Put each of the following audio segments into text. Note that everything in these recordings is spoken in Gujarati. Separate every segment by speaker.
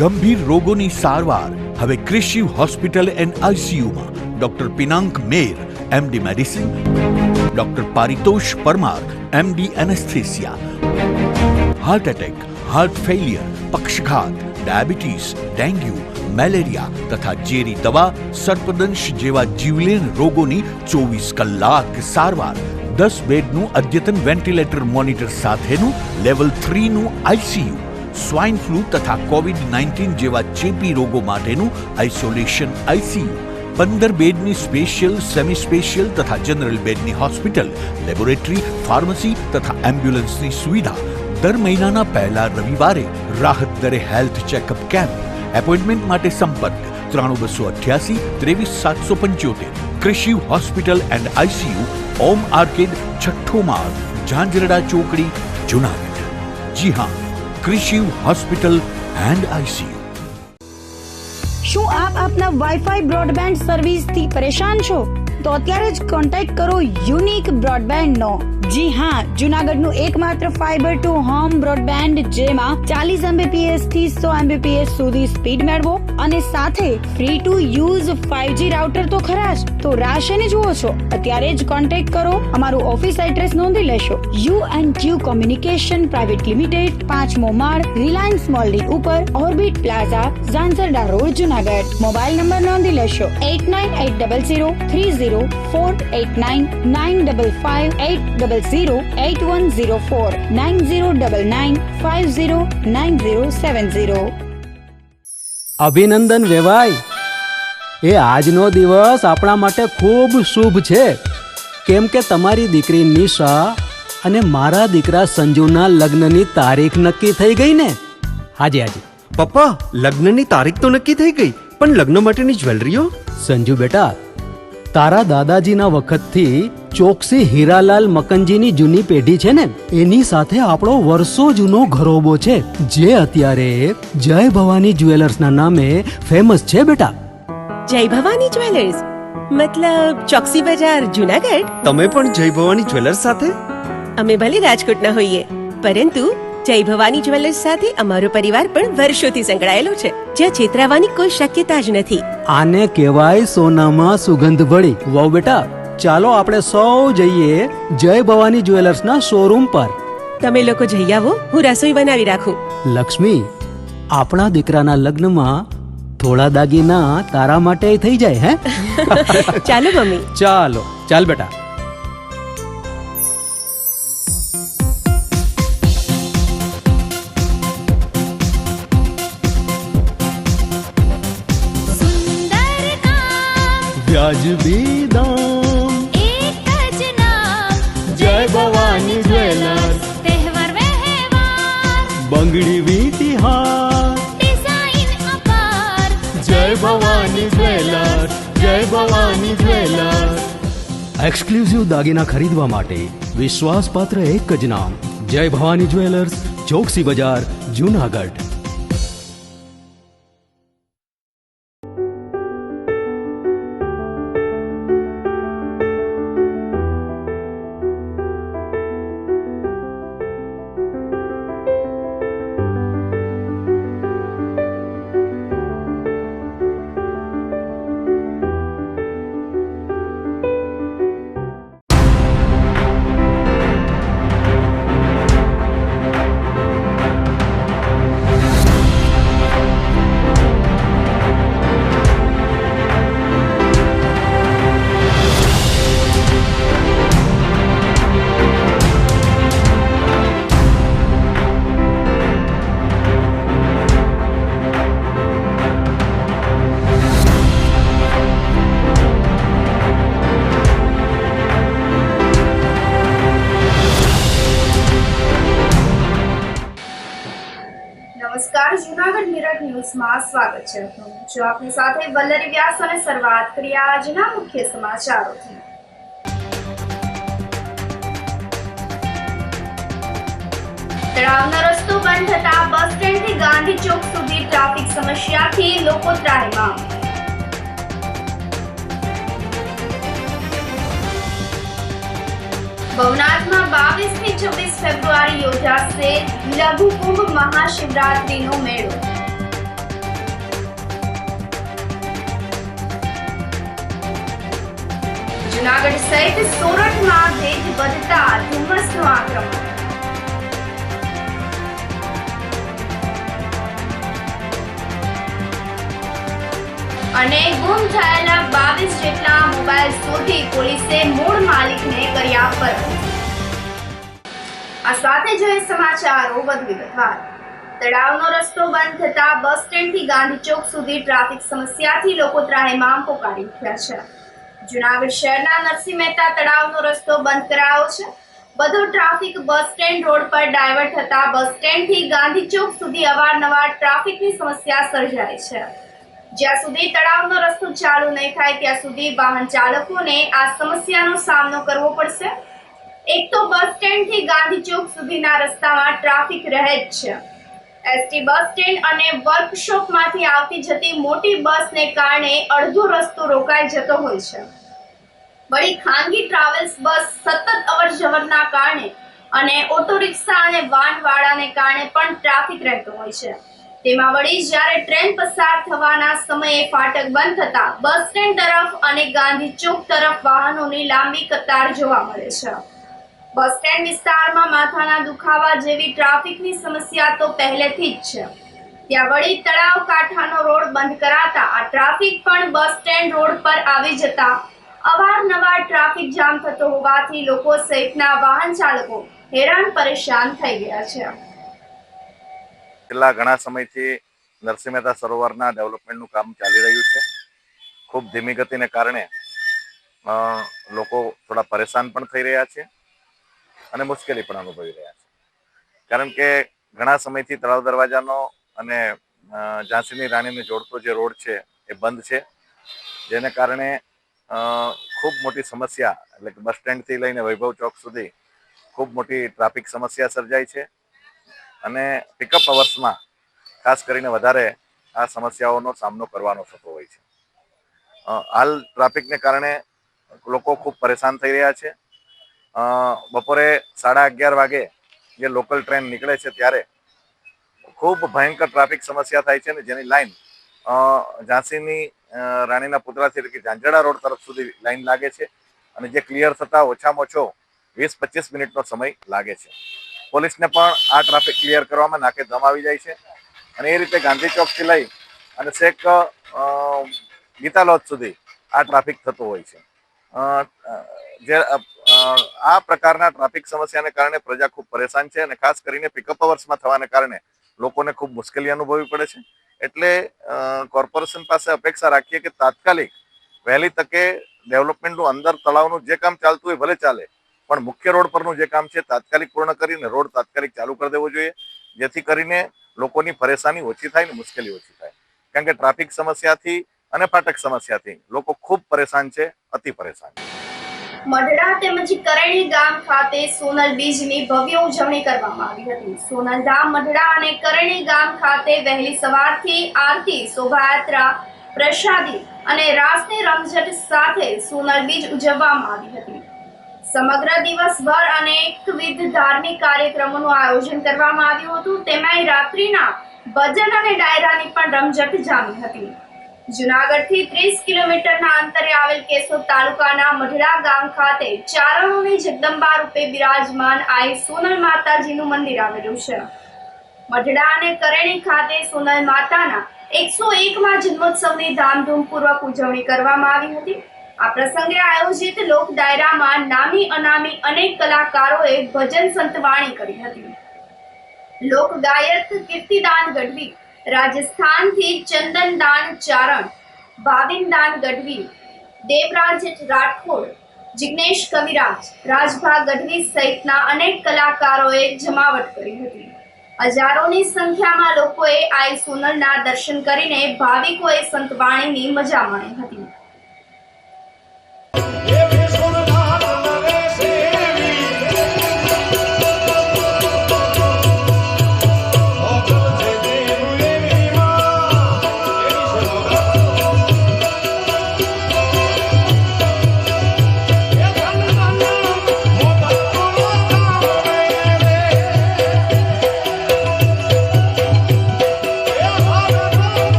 Speaker 1: ગંભીર રોગોની સારવાર હવે કૃષિ હોસ્પિટલ એન્ડ આઈસીયુમાં doctor Pinank Mer, MD medicine, doctor Paritosh Parmar, MD anaesthesia, heart attack, heart failure, પક્ષઘાત, ડાયાબિટીસ, ડેન્ગ્યુ, મેલેરિયા તથા ઝેરી દવા, સર્પદંશ જેવા જીવલેણ રોગોની 24 કલાક સારવાર, 10 બેડનું અદ્યતન વેન્ટિલેટર મોનિટર સાથેનું લેવલ 3નું આઈસીયુ, સ્વાઇન ફ્લૂ તથા કોવિડ-19 જેવા ચેપી રોગો માટેનું આઇસોલેશન આઈસીયુ, 15 બેડની સ્પેશિયલ, સેમી સ્પેશિયલ તથા જનરલ બેડની હોસ્પિટલ, લેબોરેટરી, ફાર્મસી તથા એમ્બ્યુલન્સની સુવિધા, દર મહિનાના પહેલા રવિવારે રાહત દરે હેલ્થ ચેકઅપ કેમ્પ. એપોઇન્ટમેન્ટ માટે સંપર્ક 9288 23775. કૃષિ hospital and ICU, Om arcade, છઠ્ઠો માળ, ઝાંઝરડા ચોકડી, જુનાગઢ. જી હા, કૃષિ હોસ્પિટલ એન્ડ આઈસીયુ.
Speaker 2: શું આપ આપના વાઈફાઈ બ્રોડબેન્ડ સર્વિસથી પરેશાન છો? તો અત્યારે જ કોન્ટેક્ટ કરો યુનિક બ્રોડબેન્ડ નો. જી હા, જુનાગઢનું એકમાત્ર ફાઈબર ટુ હોમ બ્રોડબેન્ડ, જેમાં 40 Mbps થી 100 Mbps સુધી સ્પીડ મેળવો અને સાથે free to use 5G router તો ખરા જ. તો રાહ શેની જુઓ છો? અત્યારે જ કોન્ટેક્ટ કરો. અમારું ઓફિસ એડ્રેસ નોંધી લેશો. U&Q કોમ્યુનિકેશન પ્રાઇવેટ લિમિટેડ, 5મો માળ, રિલાયન્સ મોલની ઉપર, orbit plaza, Zanzarda road, Junagadh. Mobile number નોંધી લેશો 89800304899558008104 9099509070.
Speaker 3: અભિનંદન વેવાય. એ આજનો દિવસ આપણા માટે ખૂબ શુભ છે, કેમ કે તમારી દીકરી નિશા અને મારા દીકરા સંજુના લગ્નની તારીખ નક્કી થઈ ગઈ ને. હાજી હાજી
Speaker 4: પપ્પા, લગ્નની તારીખ તો નક્કી થઈ ગઈ, પણ લગ્ન માટેની જ્વેલરીઓ?
Speaker 3: સંજુ બેટા, તારા દાદાજીના વખતથી ચોકસી હીરાલાલ મકનજીની જૂની પેઢી છે ને, એની સાથે આપણો વર્ષો જૂનો ઘરોબો છે, જે અત્યારે જય ભવાની જ્વેલર્સના નામે ફેમસ છે બેટા.
Speaker 5: જય ભવાની જ્વેલર્સ મતલબ ચોકસી બજાર, જુનાગઢ?
Speaker 4: તમે પણ જય ભવાની જ્વેલર્સ સાથે?
Speaker 5: અમે ભલે રાજકોટના હોઈએ, પરંતુ જય ભવાની જ્વેલર્સ સાથે અમારો પરિવાર પણ વર્ષોથી સંકળાયેલો છે, જ્યાં છેતરાવાની કોઈ શક્યતા જ નથી.
Speaker 3: આને કહેવાય સોનામાં સુગંધ ભળી. વાવ બેટા, ચાલો આપણે સૌ જઈએ જય ભવાની જ્વેલર્સના શોરૂમ પર.
Speaker 5: તમે લોકો જઈ આવો, હું રસોઈ બનાવી રાખું.
Speaker 3: લક્ષ્મી, આપણા દીકરાના લગ્નમાં થોડા દાગીના તારા માટે થઈ જાય. હે
Speaker 5: ચાલો મમ્મી.
Speaker 3: ચાલો ચાલ બેટા. વ્યાજબી દામ,
Speaker 6: એક જ નામ,
Speaker 3: જય ભવાની જ્વેલર્સ.
Speaker 6: તહેવાર વ્યવહાર,
Speaker 3: બંગડી વીંટી હાર,
Speaker 6: ડિઝાઇન અપાર,
Speaker 3: જય ભવાની જ્વેલર્સ, જય ભવાની જ્વેલર્સ. એક્સક્લુઝિવ દાગીના ખરીદવા માટે વિશ્વાસપાત્ર એક જ નામ, જય ભવાની જ્વેલર્સ, ચોકસી બજાર, જુનાગઢ.
Speaker 7: નમસ્કાર, જૂનાગઢ મિરર ન્યૂઝમાં સ્વાગત છે. હું છું આપની સાથે વલ્લરી વ્યાસ અને શરૂઆત કરીએ આજના મુખ્ય સમાચારોથી. તળાવનો રસ્તો બંધ થતા બસ સ્ટેન્ડથી ગાંધી ચોક સુધી ટ્રાફિક સમસ્યાથી લોકો ત્રાહિમામ. ભવનાથમાં 22 થી 26 ફેબ્રુઆરી યોજાશે લઘુ કુંભ મહાશિવરાત્રીનો મેળો. જુનાગઢ સહિત સોરઠમાં ભેજ વધતા ધુમ્મસનું આક્રમણ. અને ગુમ થયેલા 22 જેટલા મોબાઈલ શોધી પોલીસે મૂળ માલિકને કર્યા પરત. આ સાથે જોઈએ સમાચારો વધુ વિગતવાર. તળાવનો રસ્તો બંધ થતા બસ સ્ટેન્ડથી ગાંધી ચોક સુધી ટ્રાફિક સમસ્યાથી લોકો ત્રાહિમામ પોકારી ઉઠ્યા છે. જુનાગઢ શહેરના નરસિંહ મહેતા તળાવનો રસ્તો બંધ કરાયો છે. બધો ટ્રાફિક બસ સ્ટેન્ડ રોડ પર ડાયવર્ટ થતા બસ સ્ટેન્ડથી ગાંધી ચોક સુધી અવારનવાર ટ્રાફિકની સમસ્યા સર્જાય છે. જ્યાં સુધી તળાવનો રસ્તો ચાલુ નહીં થાય ત્યાં સુધી વાહન ચાલકોને આ સમસ્યાનો સામનો કરવો પડશે. એક તો બસ સ્ટેન્ડથી ગાંધી ચોક સુધીના રસ્તામાં ટ્રાફિક રહે જ છે. એસટી બસ સ્ટેન્ડ અને વર્કશોપમાંથી આવતી જતી મોટી બસને કારણે અડધો રસ્તો રોકાઈ જતો હોય છે. વળી ખાનગી ટ્રાવેલ્સ બસ સતત અવરજવરના કારણે અને ઓટો રિક્ષા અને વાહનવાળાને કારણે પણ ટ્રાફિક રહેતો હોય છે. તેમાં વળી જ્યારે ટ્રેન પસાર થવાના સમયે ફાટક બંધ થતા બસ સ્ટેન્ડ તરફ અને ગાંધી ચોક તરફ વાહનોની લાંબી કતાર જોવા મળે છે. બસ સ્ટેન્ડ વિસ્તારમાં માથાના દુખાવા જેવી ટ્રાફિકની સમસ્યા તો પહેલેથી જ છે. ત્યાં વળી તળાવ કાંઠાનો રોડ બંધ કરાતા આ ટ્રાફિક પણ બસ સ્ટેન્ડ રોડ પર આવી જતા અવારનવાર ટ્રાફિક જામ થતો હોવાથી લોકો સહિતના વાહન ચાલકો હેરાન પરેશાન થઈ ગયા છે.
Speaker 8: છેલ્લા ઘણા સમયથી નરસિંહ મહેતા સરોવરના ડેવલપમેન્ટનું કામ ચાલી રહ્યું છે. ખૂબ ધીમી ગતિને કારણે લોકો થોડા પરેશાન પણ થઈ રહ્યા છે અને મુશ્કેલી પણ અનુભવી રહ્યા છે. કારણ કે ઘણા સમયથી તળાવ દરવાજાનો અને ઝાંસીની રાણીને જોડતો જે રોડ છે એ બંધ છે, જેને કારણે ખૂબ મોટી સમસ્યા એટલે કે બસ સ્ટેન્ડથી લઈને વૈભવ ચોક સુધી ખૂબ મોટી ટ્રાફિક સમસ્યા સર્જાય છે. અને પિકઅપ અવર્સમાં ખાસ કરીને વધારે આ સમસ્યાઓનો સામનો કરવાનો થતો હોય છે. હાલ ટ્રાફિકને કારણે લોકો ખૂબ પરેશાન થઈ રહ્યા છે. બપોરે 11:30 વાગે જે લોકલ ટ્રેન નીકળે છે ત્યારે ખૂબ ભયંકર ટ્રાફિક સમસ્યા થાય છે, ને જેની લાઈન ઝાંસીની રાણીના પુતળાથી એટલે કે ઝાંઝડા રોડ તરફ સુધી લાઈન લાગે છે અને જે ક્લિયર થતાં ઓછામાં ઓછો 20-25 મિનિટનો સમય લાગે છે. પોલીસને પણ આ ટ્રાફિક ક્લિયર કરવામાં નાકે દમ આવી જાય છે અને એ રીતે ગાંધી ચોકથી લઈ અને છેક ગીતાલોજ સુધી આ ટ્રાફિક થતો હોય છે. જે આ પ્રકારના ટ્રાફિક સમસ્યાને કારણે પ્રજા ખૂબ પરેશાન છે અને ખાસ કરીને પિકઅપ અવર્સમાં થવાને કારણે લોકોને ખૂબ મુશ્કેલી અનુભવવી પડે છે. એટલે કોર્પોરેશન પાસે અપેક્ષા રાખીએ કે તાત્કાલિક વહેલી તકે ડેવલપમેન્ટનું અંદર તળાવનું જે કામ ચાલતું હોય ભલે ચાલે, પણ મુખ્ય રોડ પરનું જે કામ છે તાત્કાલિક પૂર્ણ કરીને રોડ તાત્કાલિક ચાલુ કરી દેવો જોઈએ, જેથી કરીને લોકોની પરેશાની ઓછી થાય ને મુશ્કેલી ઓછી થાય. કારણ કે ટ્રાફિક સમસ્યાથી અને ફાટક સમસ્યાથી લોકો ખૂબ પરેશાન છે, અતિ પરેશાન.
Speaker 7: મઢડા તેમજ કરણી ગામ ખાતે સોનલ બીજની ભવ્ય ઉજવણી કરવામાં આવી હતી. સોનલ ધામ મઢડા અને કરણી ગામ ખાતે વહેલી સવારથી આરતી, શોભાયાત્રા, પ્રસાદી અને રાસની રમઝટ સાથે સોનલ બીજ ઉજવવામાં આવી હતી. સમગ્ર દિવસભર અનેકવિધ ધાર્મિક કાર્યક્રમોનું આયોજન કરવામાં આવ્યું હતું. તેમાંય રાત્રિના ભજન અને ડાયરાની પણ રમઝટ જામી હતી. જુનાગઢથી 30 કિલોમીટરના અંતરે આવેલ કેશોદ તાલુકાના મઢડા ગામ ખાતે ચારણોની જગદંબા રૂપે બિરાજમાન આઈ સોનલ માતાજીનું મંદિર આવેલું છે. મઢડા અને કરણી ખાતે સોનલ માતાના 101મા જન્મોત્સવની ધામધૂમપૂર્વક ઉજવણી કરવામાં આવી હતી. આ પ્રસંગે આયોજિત લોક ડાયરામાં નામી અનામી અનેક કલાકારોએ ભજન સંતવાણી કરી હતી. લોક ગાયક કીર્તિદાન ગઢવી, રાજસ્થાનથી ચંદનદાન ચારણ, ભાવિનદાન ગઢવી, દેવરાજ રાઠોડ, જિગ્નેશ કવિરાજ, રાજભા ગઢવી સહિતના અનેક કલાકારોએ જમાવટ કરી હતી. હજારોની સંખ્યામાં લોકોએ આઈ સોનલના દર્શન કરીને ભાવિકોએ સંતવાણીની મજા માણી હતી.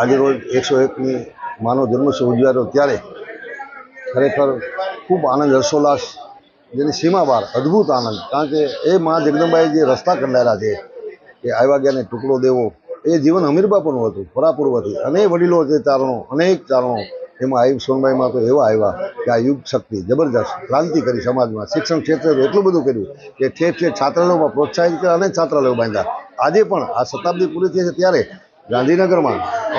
Speaker 9: આજે રોજ 101મી માનો જન્મોત્સવ ઉજવ્યો ત્યારે ખરેખર ખૂબ આનંદ હર્ષોલ્લાસ જેની સીમા બહાર અદ્ભુત આનંદ, કારણ કે એ મા જગદંબાએ જે રસ્તા કંડાયેલા છે કે આવ્યા ગયાને ટુકડો દેવો, એ જીવન હમીરબાપુનું હતું પરાપૂર્વથી. અને વડીલો જે ચારણો, અનેક ચારણો એમાં આવી સોનબાઈમાં તો એવા આવ્યા કે આ યુગ શક્તિ જબરજસ્ત ક્રાંતિ કરી સમાજમાં. શિક્ષણ ક્ષેત્રે તો એટલું બધું કર્યું કે ઠેર ઠેર છાત્રાલયોમાં પ્રોત્સાહિત કર્યા, અનેક છાત્રાલયો બાંધ્યા. આજે પણ આ શતાબ્દી પૂરી થઈ છે ત્યારે ગાંધીનગરમાં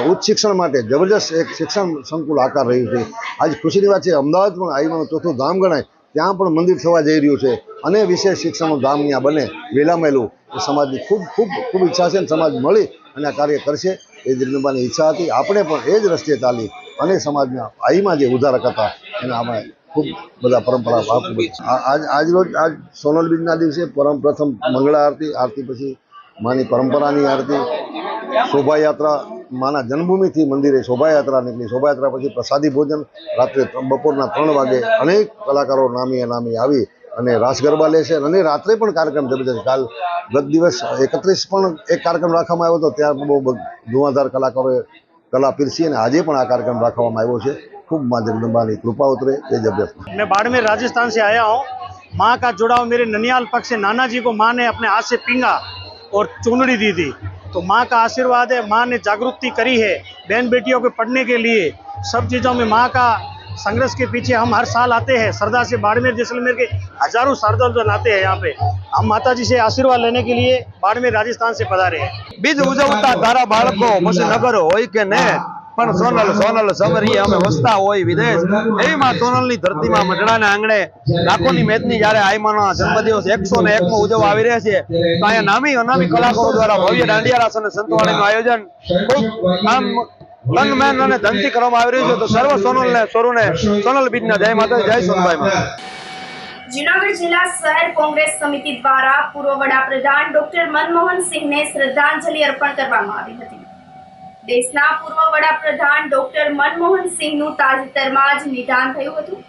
Speaker 9: ઉચ્ચ શિક્ષણ માટે જબરજસ્ત એક શિક્ષણ સંકુલ આકાર રહ્યું છે. આજ ખુશીની વાત છે, અમદાવાદ પણ આઈમાનું ચોથું ધામ ગણાય, ત્યાં પણ મંદિર થવા જઈ રહ્યું છે. અને વિશેષ શિક્ષણનું ધામ ત્યાં બને વેલામેલું, એ સમાજની ખૂબ ખૂબ ખૂબ ઈચ્છા છે. સમાજ મળી અને આ કાર્ય કરશે એ જગદંબાની ઈચ્છા હતી. આપણે પણ એ જ રસ્તે ચાલી અને સમાજના આઈમાં જે ઉદ્ધારક હતા એને આપણે ખૂબ બધા પરંપરા આજ રોજ આજ સોનલ બીજના દિવસે પ્રથમ મંગળા આરતી પછી માની પરંપરાની આરતી, શોભાયાત્રા માના જન્મભૂમિથી મંદિરે શોભાયાત્રા નીકળી. શોભાયાત્રા પછી પ્રસાદી ભોજન, રાત્રે બપોરના 3 વાગે અનેક કલાકારો નામી અનામી આવી અને રાસ ગરબા લેશે. અને રાત્રે પણ કાર્યક્રમ જબરજસ્ત. ગત દિવસ 31 પણ એક કાર્યક્રમ રાખવામાં આવ્યો હતો, ત્યાં બહુ ધુઆધાર કલાકારોએ કલા પીરસી, અને આજે પણ આ કાર્યક્રમ રાખવામાં આવ્યો છે. खूब माँ जगदम्बा की कृपा उतरे ये जबरदस्त।
Speaker 10: मैं बाड़मेर राजस्थान से आया हूँ। माँ का जुड़ाव मेरे ननियाल पक्ष से नाना जी को माँ ने अपने हाथ से पींगा और चुनरी दी थी, तो माँ का आशीर्वाद है। माँ ने जागृति करी है बहन बेटियों को पढ़ने के लिए, सब चीज़ों में माँ का संघर्ष के पीछे हम हर साल आते हैं। सरदार से बाड़मेर जैसलमेर के हजारों सरदार आते हैं यहाँ पे। हम माता जी से आशीर्वाद लेने के लिए बाड़मेर राजस्थान से पधारे हैं।
Speaker 11: बीज उजवता तारा बाळको પછી નગર હોય કે ને, પણ સોનલ સોનલ સવરી અમે વસતા હોય વિદેશ. એવી માં સોનલની ધરતીમાં મઢડાના આંગણે લાખોની મેદની જ્યારે આઈમાનો જન્મદિવસ 101મો ઉજવવા આવી રહ્યા છે, તો અહીંયા નામી અનામી કલાકારો દ્વારા ભવ્ય દાંડિયા રાસ અને સંતવાણીનું આયોજન ખૂબ આમ તન મન અને ધનથી કરવામાં આવી રહ્યું છે. તો સર્વ સોનલને સોરુને સોનલ બીજના જય માતા, જય સોનબાઈ માતા.
Speaker 7: જૂનાગઢ જિલ્લા શહેર કોંગ્રેસ સમિતિ દ્વારા પૂર્વ વડાપ્રધાન ડોક્ટર મનમોહન સિંહને શ્રદ્ધાંજલિ અર્પણ કરવામાં આવી હતી. દેશના પૂર્વ વડાપ્રધાન ડોક્ટર મનમોહન સિંહનું તાજેતરમાં જ નિધન થયું હતું.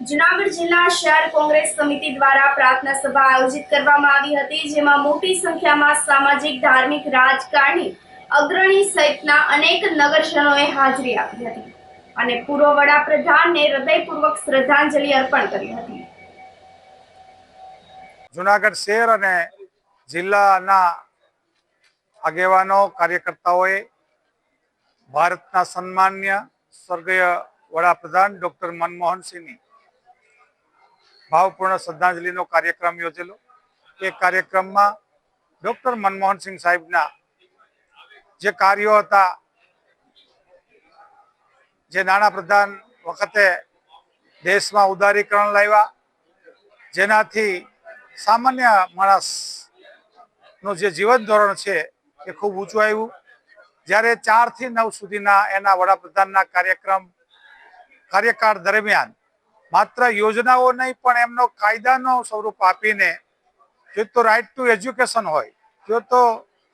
Speaker 7: જૂનાગઢ જિલ્લા શહેર કોંગ્રેસ સમિતિ દ્વારા પ્રાર્થના સભા આયોજિત કરવામાં આવી હતી, જેમાં મોટી સંખ્યામાં સામાજિક, ધાર્મિક, રાજકારણી અગ્રણી સહિતના અનેક નગરજનોએ હાજરી આપી હતી અને પૂર્વ વડાપ્રધાનને હૃદયપૂર્વક શ્રદ્ધાંજલિ અર્પણ કરી હતી.
Speaker 12: જૂનાગઢ શહેર અને જિલ્લાના આગેવાનો, કાર્યકર્તાઓએ ભારતના સન્માન્ય સ્વર્ગીય વડાપ્રધાન ડોક્ટર મનમોહન સિંહની ભાવપૂર્ણ શ્રદ્ધાંજલિનો કાર્યક્રમ યોજેલો. એ કાર્યક્રમમાં ડોક્ટર મનમોહન સિંહ સાહેબના જે કાર્યો હતા, જે નાણાપ્રધાન વખતે દેશમાં ઉદારીકરણ લાવ્યા, જેનાથી સામાન્ય માણસનું જે જીવન ધોરણ છે એ ખૂબ ઊંચું આવ્યું. જ્યારે 4 થી 9 સુધીના એના વડાપ્રધાનના કાર્યકાળ દરમિયાન માત્ર યોજનાઓ નહીં, પણ એમનો કાયદાનો સ્વરૂપ આપીને, જો તો રાઇટ ટુ એજ્યુકેશન હોય, જો તો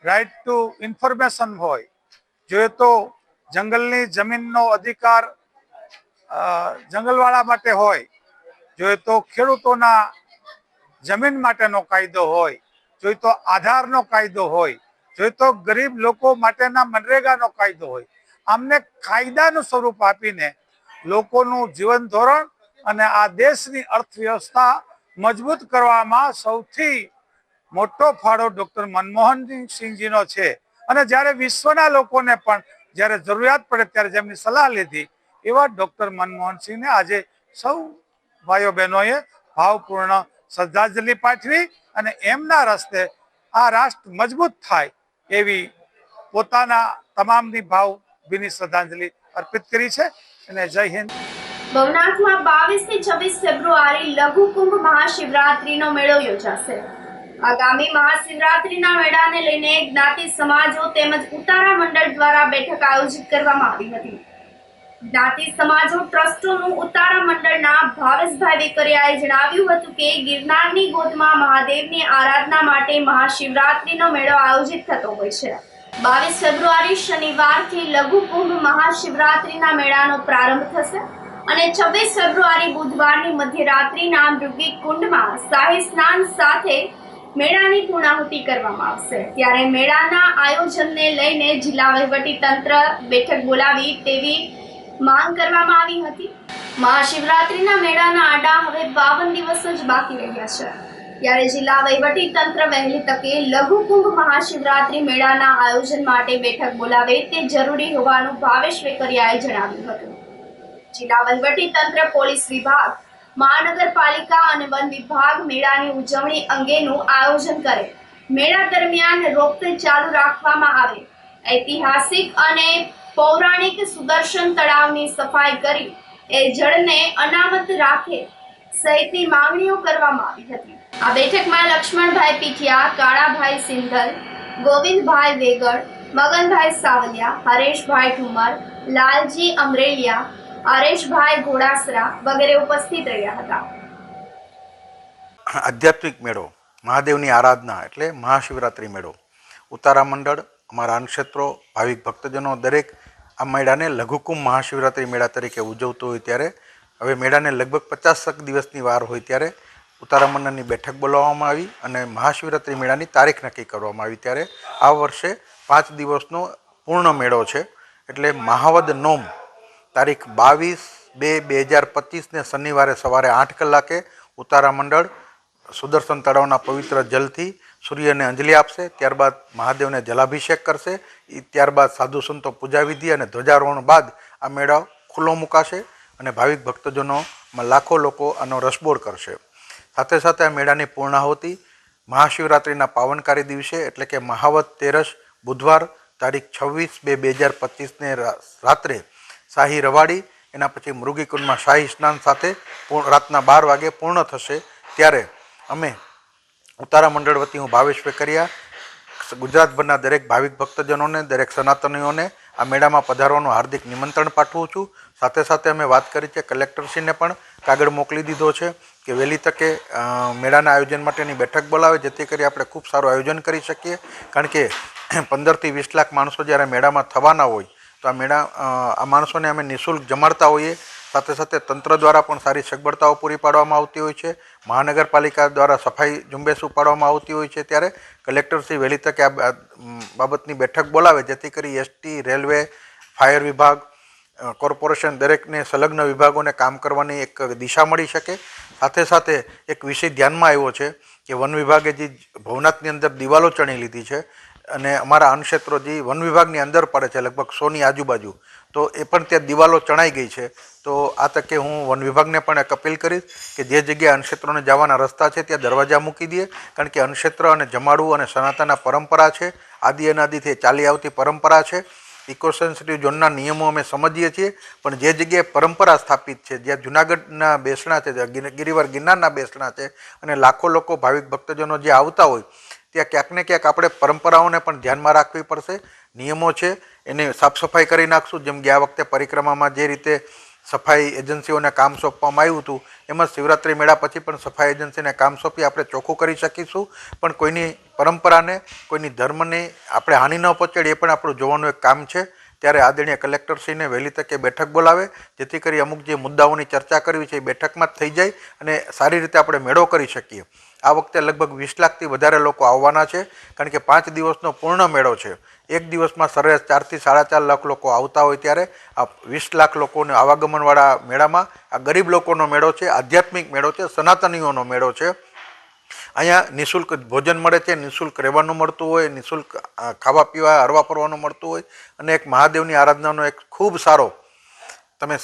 Speaker 12: રાઇટ ટુ ઇન્ફોર્મેશન હોય, જો તો જંગલની જમીનનો અધિકાર જંગલવાળા માટે હોય, જો તો ખેડૂતોના જમીન માટેનો કાયદો હોય, જો તો આધારનો કાયદો હોય, જો તો ગરીબ લોકો માટેના મનરેગાનો કાયદો હોય. આમને કાયદાનું સ્વરૂપ આપીને લોકોનું જીવન ધોરણ અને આ દેશની અર્થવ્યવસ્થા મજબૂત કરવામાં સૌથી મોટો ફાળો ડોક્ટર મનમોહન સિંહજીનો છે. અને જ્યારે વિશ્વના લોકોને પણ જ્યારે જરૂરિયાત પડે ત્યારે જેમની સલાહ લીધી, એવા ડોક્ટર મનમોહન સિંહને આજે સૌ ભાઈઓ બહેનોએ ભાવપૂર્ણ શ્રદ્ધાંજલિ પાઠવી અને એમના રસ્તે આ રાષ્ટ્ર મજબૂત થાય એવી પોતાના તમામની ભાવભીની શ્રદ્ધાંજલિ અર્પિત કરી છે. અને જય હિન્દ.
Speaker 7: ભવનાથમાં 22 થી 26 ફેબ્રુઆરી લઘુ કુંભ મહાશિવરાત્રીનો મેળો યોજાશે. આગામી મહાશિવરાત્રીના મેળાને લઈને જ્ઞાતિ સમાજો તેમજ ઉતારા મંડળ દ્વારા બેઠક આયોજિત કરવામાં આવી હતી. જ્ઞાતિ સમાજો ટ્રસ્ટોનું ઉતારા મંડળના ભાવેશભાઈ વેકરિયાએ જણાવ્યું હતું કે ગિરનારની ગોદમાં મહાદેવની આરાધના માટે મહાશિવરાત્રીનો મેળો આયોજિત થતો હોય છે. 22 ફેબ્રુઆરી શનિવારથી લઘુ કુંભ મહાશિવરાત્રીના મેળાનો પ્રારંભ થશે અને 26 ફેબ્રુઆરી બુધવારની મધ્યરાત્રિના મૃગી કુંડમાં શાહી સ્નાન સાથે મેળાની પૂર્ણાહુતિ કરવામાં આવશે. ત્યારે મેળાના આયોજનને લઈને જિલ્લા વહીવટી તંત્ર બેઠક બોલાવી તેવી માંગ કરવામાં આવી હતી. મહાશિવરાત્રીના મેળાના આડા હવે 52 દિવસ જ બાકી રહ્યા છે. ત્યારે જિલ્લા વહીવટી તંત્ર વહેલી તકે લઘુકુંભ મહાશિવરાત્રી મેળાના આયોજન માટે બેઠક બોલાવે તે જરૂરી હોવાનું ભાવેશ વેકરિયાએ જણાવ્યું હતું. જિલ્લા વહીવટી તંત્ર, પોલીસ વિભાગ, મહાનગરપાલિકા અને વન વિભાગ મેળાની ઉજવણી અંગેનું આયોજન કરે. મેળા દરમિયાન રોપવે ચાલુ રાખવામાં આવે. ઐતિહાસિક અને પૌરાણિક સુદર્શન તળાવની સફાઈ કરી એ જળને અનામત રાખે સહિતની માંગણીઓ કરવામાં આવી હતી. આ બેઠકમાં લક્ષ્મણભાઈ પીઠિયા, કાળાભાઈ સિંધલ, ગોવિંદભાઈ વેગડ, મગનભાઈ સાવલિયા, હરેશભાઈ ઠુમર, લાલજી અમરેલિયા, હરેશભાઈ ઘોડાસરા વગેરે ઉપસ્થિત રહ્યા હતા.
Speaker 13: આધ્યાત્મિક મેળો, મહાદેવની આરાધના એટલે મહાશિવરાત્રિ મેળો, ઉતારા મંડળ, અમારા અન્નક્ષેત્રો, ભાવિક ભક્તજનો દરેક આ મેળાને લઘુકુંભ મહાશિવરાત્રિ મેળા તરીકે ઉજવતો હોય ત્યારે હવે મેળાને લગભગ 50 દિવસની વાર હોય ત્યારે ઉતારા મંડળની બેઠક બોલાવવામાં આવી અને મહાશિવરાત્રિ મેળાની તારીખ નક્કી કરવામાં આવી. ત્યારે આ વર્ષે 5 દિવસનો પૂર્ણ મેળો છે. એટલે મહાવદ નોમ તારીખ 22/2/2025ને શનિવારે સવારે 8 કલાકે ઉતારા મંડળ સુદર્શન તળાવના પવિત્ર જલથી સૂર્યને અંજલિ આપશે. ત્યારબાદ મહાદેવને જલાભિષેક કરશે. ત્યારબાદ સાધુ સંતો પૂજા વિધિ અને ધ્વજારોહણ બાદ આ મેળો ખુલ્લો મુકાશે અને ભાવિક ભક્તજનોમાં લાખો લોકો આનો રસબોળ કરશે. સાથે સાથે આ મેળાની પૂર્ણાહુતિ મહાશિવરાત્રિના પાવનકારી દિવસે એટલે કે મહાવદ તેરસ બુધવાર તારીખ 26/2/2025ને રાત્રે શાહી રવાડી, એના પછી મૃગીકુંડમાં શાહી સ્નાન સાથે રાતના 12 વાગે પૂર્ણ થશે. ત્યારે અમે ઉતારા મંડળ વતી હું ભાવેશ વેકરિયા ગુજરાતભરના દરેક ભાવિક ભક્તજનોને, દરેક સનાતનીઓને આ મેળામાં પધારવાનું હાર્દિક નિમંત્રણ પાઠવું છું. સાથે સાથે અમે વાત કરી છે, કલેક્ટરશ્રીને પણ કાગળ મોકલી દીધો છે કે વહેલી તકે મેળાના આયોજન માટેની બેઠક બોલાવે જેથી કરી આપણે ખૂબ સારું આયોજન કરી શકીએ. કારણ કે 15 થી 20 લાખ માણસો જ્યારે મેળામાં થવાના હોય તો આ માણસોને અમે નિઃશુલ્ક જમાડતા હોઈએ. સાથે સાથે તંત્ર દ્વારા પણ સારી સગવડતાઓ પૂરી પાડવામાં આવતી હોય છે. મહાનગરપાલિકા દ્વારા સફાઈ ઝુંબેશ ઉપાડવામાં આવતી હોય છે. ત્યારે કલેક્ટરશ્રી વહેલી તકે આ બાબતની બેઠક બોલાવે જેથી કરી એસટી, રેલવે, ફાયર વિભાગ, કોર્પોરેશન દરેકને સંલગ્ન વિભાગોને કામ કરવાની એક દિશા મળી શકે. સાથે સાથે એક વિષય ધ્યાનમાં આવ્યો છે કે વન વિભાગે જે ભવનાથની અંદર દિવાલો ચણી લીધી છે અને અમારા અન્નક્ષેત્રો જે વન વિભાગની અંદર પડે છે લગભગ 100ની આજુબાજુ, તો એ પણ ત્યાં દિવાલો ચણાઈ ગઈ છે. તો આ તકે હું વન વિભાગને પણ એક અપીલ કરીશ કે જે જગ્યાએ અન્નક્ષેત્રોને જવાના રસ્તા છે ત્યાં દરવાજા મૂકી દે. કારણ કે અન્નક્ષેત્ર અને જમાડવું અને સનાતનના પરંપરા છે, આદિ અનાદિથી ચાલી આવતી પરંપરા છે. ઇકો સેન્સિટિવ ઝોનના નિયમો અમે સમજીએ છીએ, પણ જે જગ્યાએ પરંપરા સ્થાપિત છે, જ્યાં જુનાગઢના બેસણા છે, ગિરિવર ગિરનારના બેસણા છે અને લાખો લોકો ભાવિક ભક્તજનો જે આવતા હોય ત્યાં ક્યાંક ને ક્યાંક આપણે પરંપરાઓને પણ ધ્યાનમાં રાખવી પડશે. નિયમો છે એને સાફ સફાઈ કરી નાખશું. જેમ ગયા વખતે પરિક્રમામાં જે રીતે સફાઈ એજન્સીઓને કામ સોંપવામાં આવ્યું હતું એમ જ શિવરાત્રિ મેળા પછી પણ સફાઈ એજન્સીને કામ સોંપી આપણે ચોખ્ખું કરી શકીશું. પણ કોઈની પરંપરાને, કોઈની ધર્મને આપણે હાનિ ન પહોંચાડીએ એ પણ આપણું જોવાનું એક કામ છે. ત્યારે આદરણીય કલેક્ટરશ્રીને વહેલી તકે બેઠક બોલાવે જેથી કરી અમુક જે મુદ્દાઓની ચર્ચા કરવી છે એ બેઠકમાં જ થઈ જાય અને સારી રીતે આપણે મેળો કરી શકીએ. આ વખતે લગભગ 20 લાખથી વધારે લોકો આવવાના છે. કારણ કે 5 દિવસનો પૂર્ણ મેળો છે. એક દિવસમાં સરેરાશ 4 થી 4.5 લાખ લોકો આવતા હોય ત્યારે આ 20 લાખ લોકોને આવાગમનવાળા મેળામાં આ ગરીબ લોકોનો મેળો છે, આધ્યાત્મિક મેળો છે, સનાતનીઓનો મેળો છે. અહીંયા નિઃશુલ્ક ભોજન મળે છે, નિઃશુલ્ક રહેવાનું મળતું હોય, નિઃશુલ્ક ખાવા પીવા હરવા ફરવાનું મળતું હોય અને એક મહાદેવની આરાધનાનો એક ખૂબ સારો તમે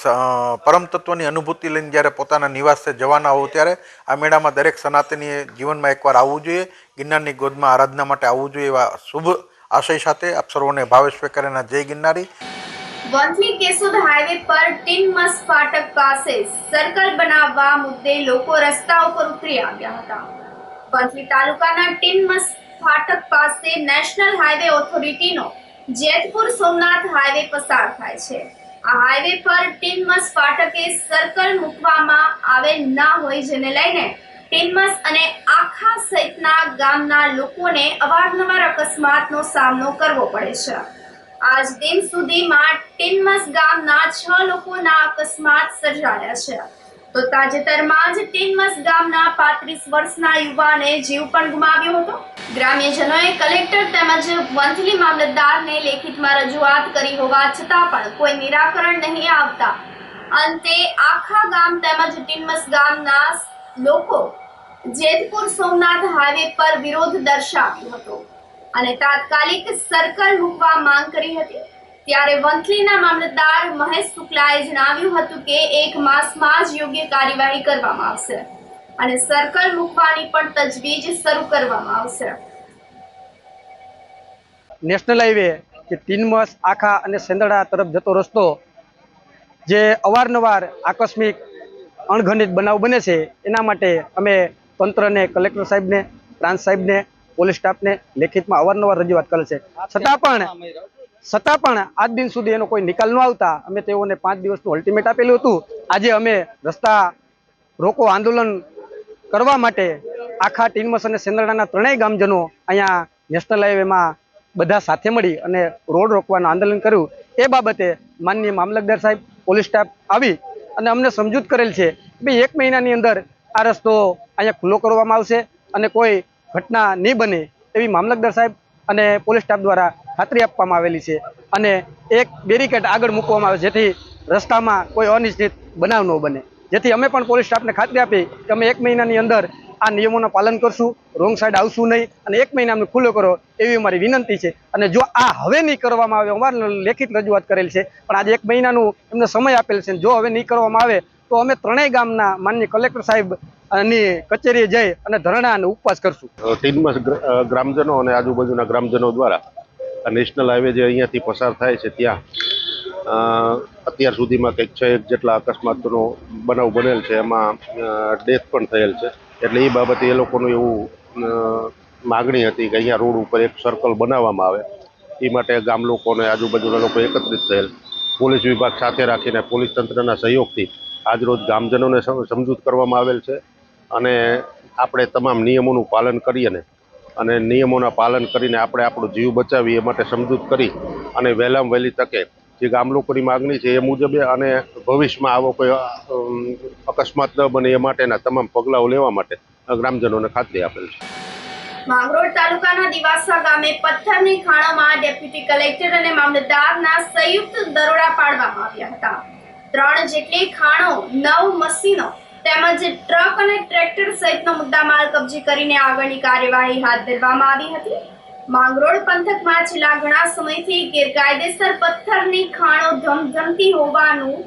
Speaker 13: પરમ તત્વની અનુભૂતિ લઈને જ્યારે પોતાના નિવાસે જવાના હો ત્યારે આ મેળામાં દરેક સનાતનીએ જીવનમાં એકવાર આવવું જોઈએ. ગિરનારની ગોદમાં આરાધના માટે આવવું જોઈએ એવા શુભ આશય સાથે આપ સર્વોને ભાવેશ વેકરિયાના જય ગિરનારી.
Speaker 7: વંથલી કેશોદ હાઈવે પર ટીનમસ ફાટક પાસે સર્કલ બનાવવા મુદ્દે લોકો રસ્તા ઉપર ઉતરી આવ્યા હતા. વંથલી તાલુકાના ટીનમસ ફાટક પાસે નેશનલ હાઈવે ઓથોરિટીનો જેતપુર સોમનાથ હાઈવે પસાર થાય છે. આ હાઈવે પર ટીનમસ ફાટકે સર્કલ મૂકવામાં આવેલ ના હોય જેને લઈને ટીનમસ અને આખા સહિતના ગામના લોકોને અવારનવાર અકસ્માતનો સામનો કરવો પડે છે. આજ દિન સુધીમાં ટીનમસ ગામના 6 લોકોના અકસ્માત સર્જાયા છે. તો તાજેતરમાં જ ટીનમસ ગામના 35 વર્ષના યુવાને જીવ પણ ગુમાવ્યો હતો. ગ્રામ્યજનોએ કલેક્ટર તેમજ વંથલી મામલતદારને લેખિતમાં રજૂઆત કરી હોવા છતાં પણ કોઈ નિરાકરણ નહીં આવતા અંતે આખા ગામ તેમજ ટીનમસ ગામના લોકો જેતપુર સોમનાથ હાઈવે પર વિરોધ દર્શાવ્યો હતો અને તાત્કાલિક સર્કલ મૂકવા માંગ કરી હતી. ત્યારે વંથલીના મામલતદાર મહેશ શુક્લાએ જણાવ્યું હતું કે 1 માસમાં જ યોગ્ય કાર્યવાહી કરવામાં આવશે અને સર્કલ મૂકવાની પણ તજવીજ શરૂ કરવામાં આવશે.
Speaker 10: નેશનલ હાઈવે કે ટીનમસ આખા અને સેંદડા તરફ જતો રસ્તો જે અવારનવાર આકસ્મિક અણઘનિત બનાવ બને છે, એના માટે અમે તંત્રને, કલેક્ટર સાહેબને, પ્રાંત સાહેબને, પોલીસ સ્ટાફને લેખિતમાં અવારનવાર રજૂઆત કરે છે. છતાં પણ આજ દિન સુધી એનો કોઈ નિકાલ ન આવતા અમે તેઓને 5 દિવસનું અલ્ટિમેટ આપેલું હતું. આજે અમે રસ્તા રોકો આંદોલન કરવા માટે આખા ટીનમસ અને સેંદડાના 3 ગામજનો અહીંયા નેશનલ હાઈવેમાં બધા સાથે મળી અને રોડ રોકવાનું આંદોલન કર્યું. એ બાબતે માનનીય મામલતદાર સાહેબ, પોલીસ સ્ટાફ આવી અને અમને સમજૂત કરેલ છે કે 1 મહિનાની અંદર આ રસ્તો અહીંયા ખુલ્લો કરવામાં આવશે અને કોઈ ઘટના નહીં બને એવી મામલતદાર સાહેબ અને પોલીસ સ્ટાફ દ્વારા ખાતરી આપવામાં આવેલી છે અને એક બેરિકેડ આગળ મૂકવામાં આવે જેથી રસ્તામાં કોઈ અનિશ્ચિત બનાવ ન બને. જેથી અમે પણ પોલીસ સ્ટાફને ખાતરી આપી કે અમે 1 મહિનાની અંદર આ નિયમોનું પાલન કરશું, રોંગ સાઈડ આવશું નહીં અને 1 મહિના અમને ખુલ્લો કરો એવી અમારી વિનંતી છે. અને જો આ હવે નહીં કરવામાં આવે, અમારે લેખિત રજૂઆત કરેલ છે પણ આજે 1 મહિનાનું એમને સમય આપેલ છે, જો હવે નહીં કરવામાં આવે તો અમે 3 ગામના માનનીય કલેક્ટર સાહેબ ની કચેરીએ જઈ અને ધરણા અને ઉપવાસ કરશું.
Speaker 14: ટીનમસ ગ્રામજનો અને આજુબાજુના ગ્રામજનો દ્વારા નેશનલ હાઈવે જે અહીંયાથી પસાર થાય છે ત્યાં અત્યાર સુધીમાં કંઈક 6 જેટલા અકસ્માતનો બનાવ બનેલ છે, એમાં ડેથ પણ થયેલ છે. એટલે એ બાબતે એ લોકોનું એવું માગણી હતી કે અહીંયા રોડ ઉપર એક સર્કલ બનાવવામાં આવે. એ માટે ગામ લોકો અને આજુબાજુના લોકો એકત્રિત થયેલ. પોલીસ વિભાગ સાથે રાખીને પોલીસ તંત્રના સહયોગથી આજરોજ ગામજનોને સમજૂત કરવામાં આવેલ છે અને આપણે તમામ નિયમોનું પાલન કરીએ અને નિયમોના પાલન કરીને આપણે આપણો જીવ બચાવીએ એ માટે સમજૂત કરી અને વહેલામાં વહેલી તકે જે ગામ લોકોની માગણી છે એ મુજબ અને ભવિષ્યમાં આવો કોઈ અકસ્માત ન બને એ માટેના તમામ પગલાઓ લેવા માટે ગ્રામજનોને ખાતરી આપેલ છે.
Speaker 7: માંગરોળ તાલુકાના દિવાસા ગામે પથ્થરની ખાણોમાં ડેપ્યુટી કલેક્ટર અને મામલતદારના સંયુક્ત દરોડા પાડવામાં આવ્યા હતા. 3 જેટલી ખાણો, 9 મશીનો તેમજ ટ્રક અને ટ્રેક્ટર સહિતનો મુદ્દામાલ કબજે કરીને આગળની કાર્યવાહી હાથ ધરવામાં આવી હતી. માંગરોળ પંથકમાં છેલ્લા ઘણા સમયથી ગેરકાયદેસર પથ્થરની ખાણો ધમધમતી હોવાનું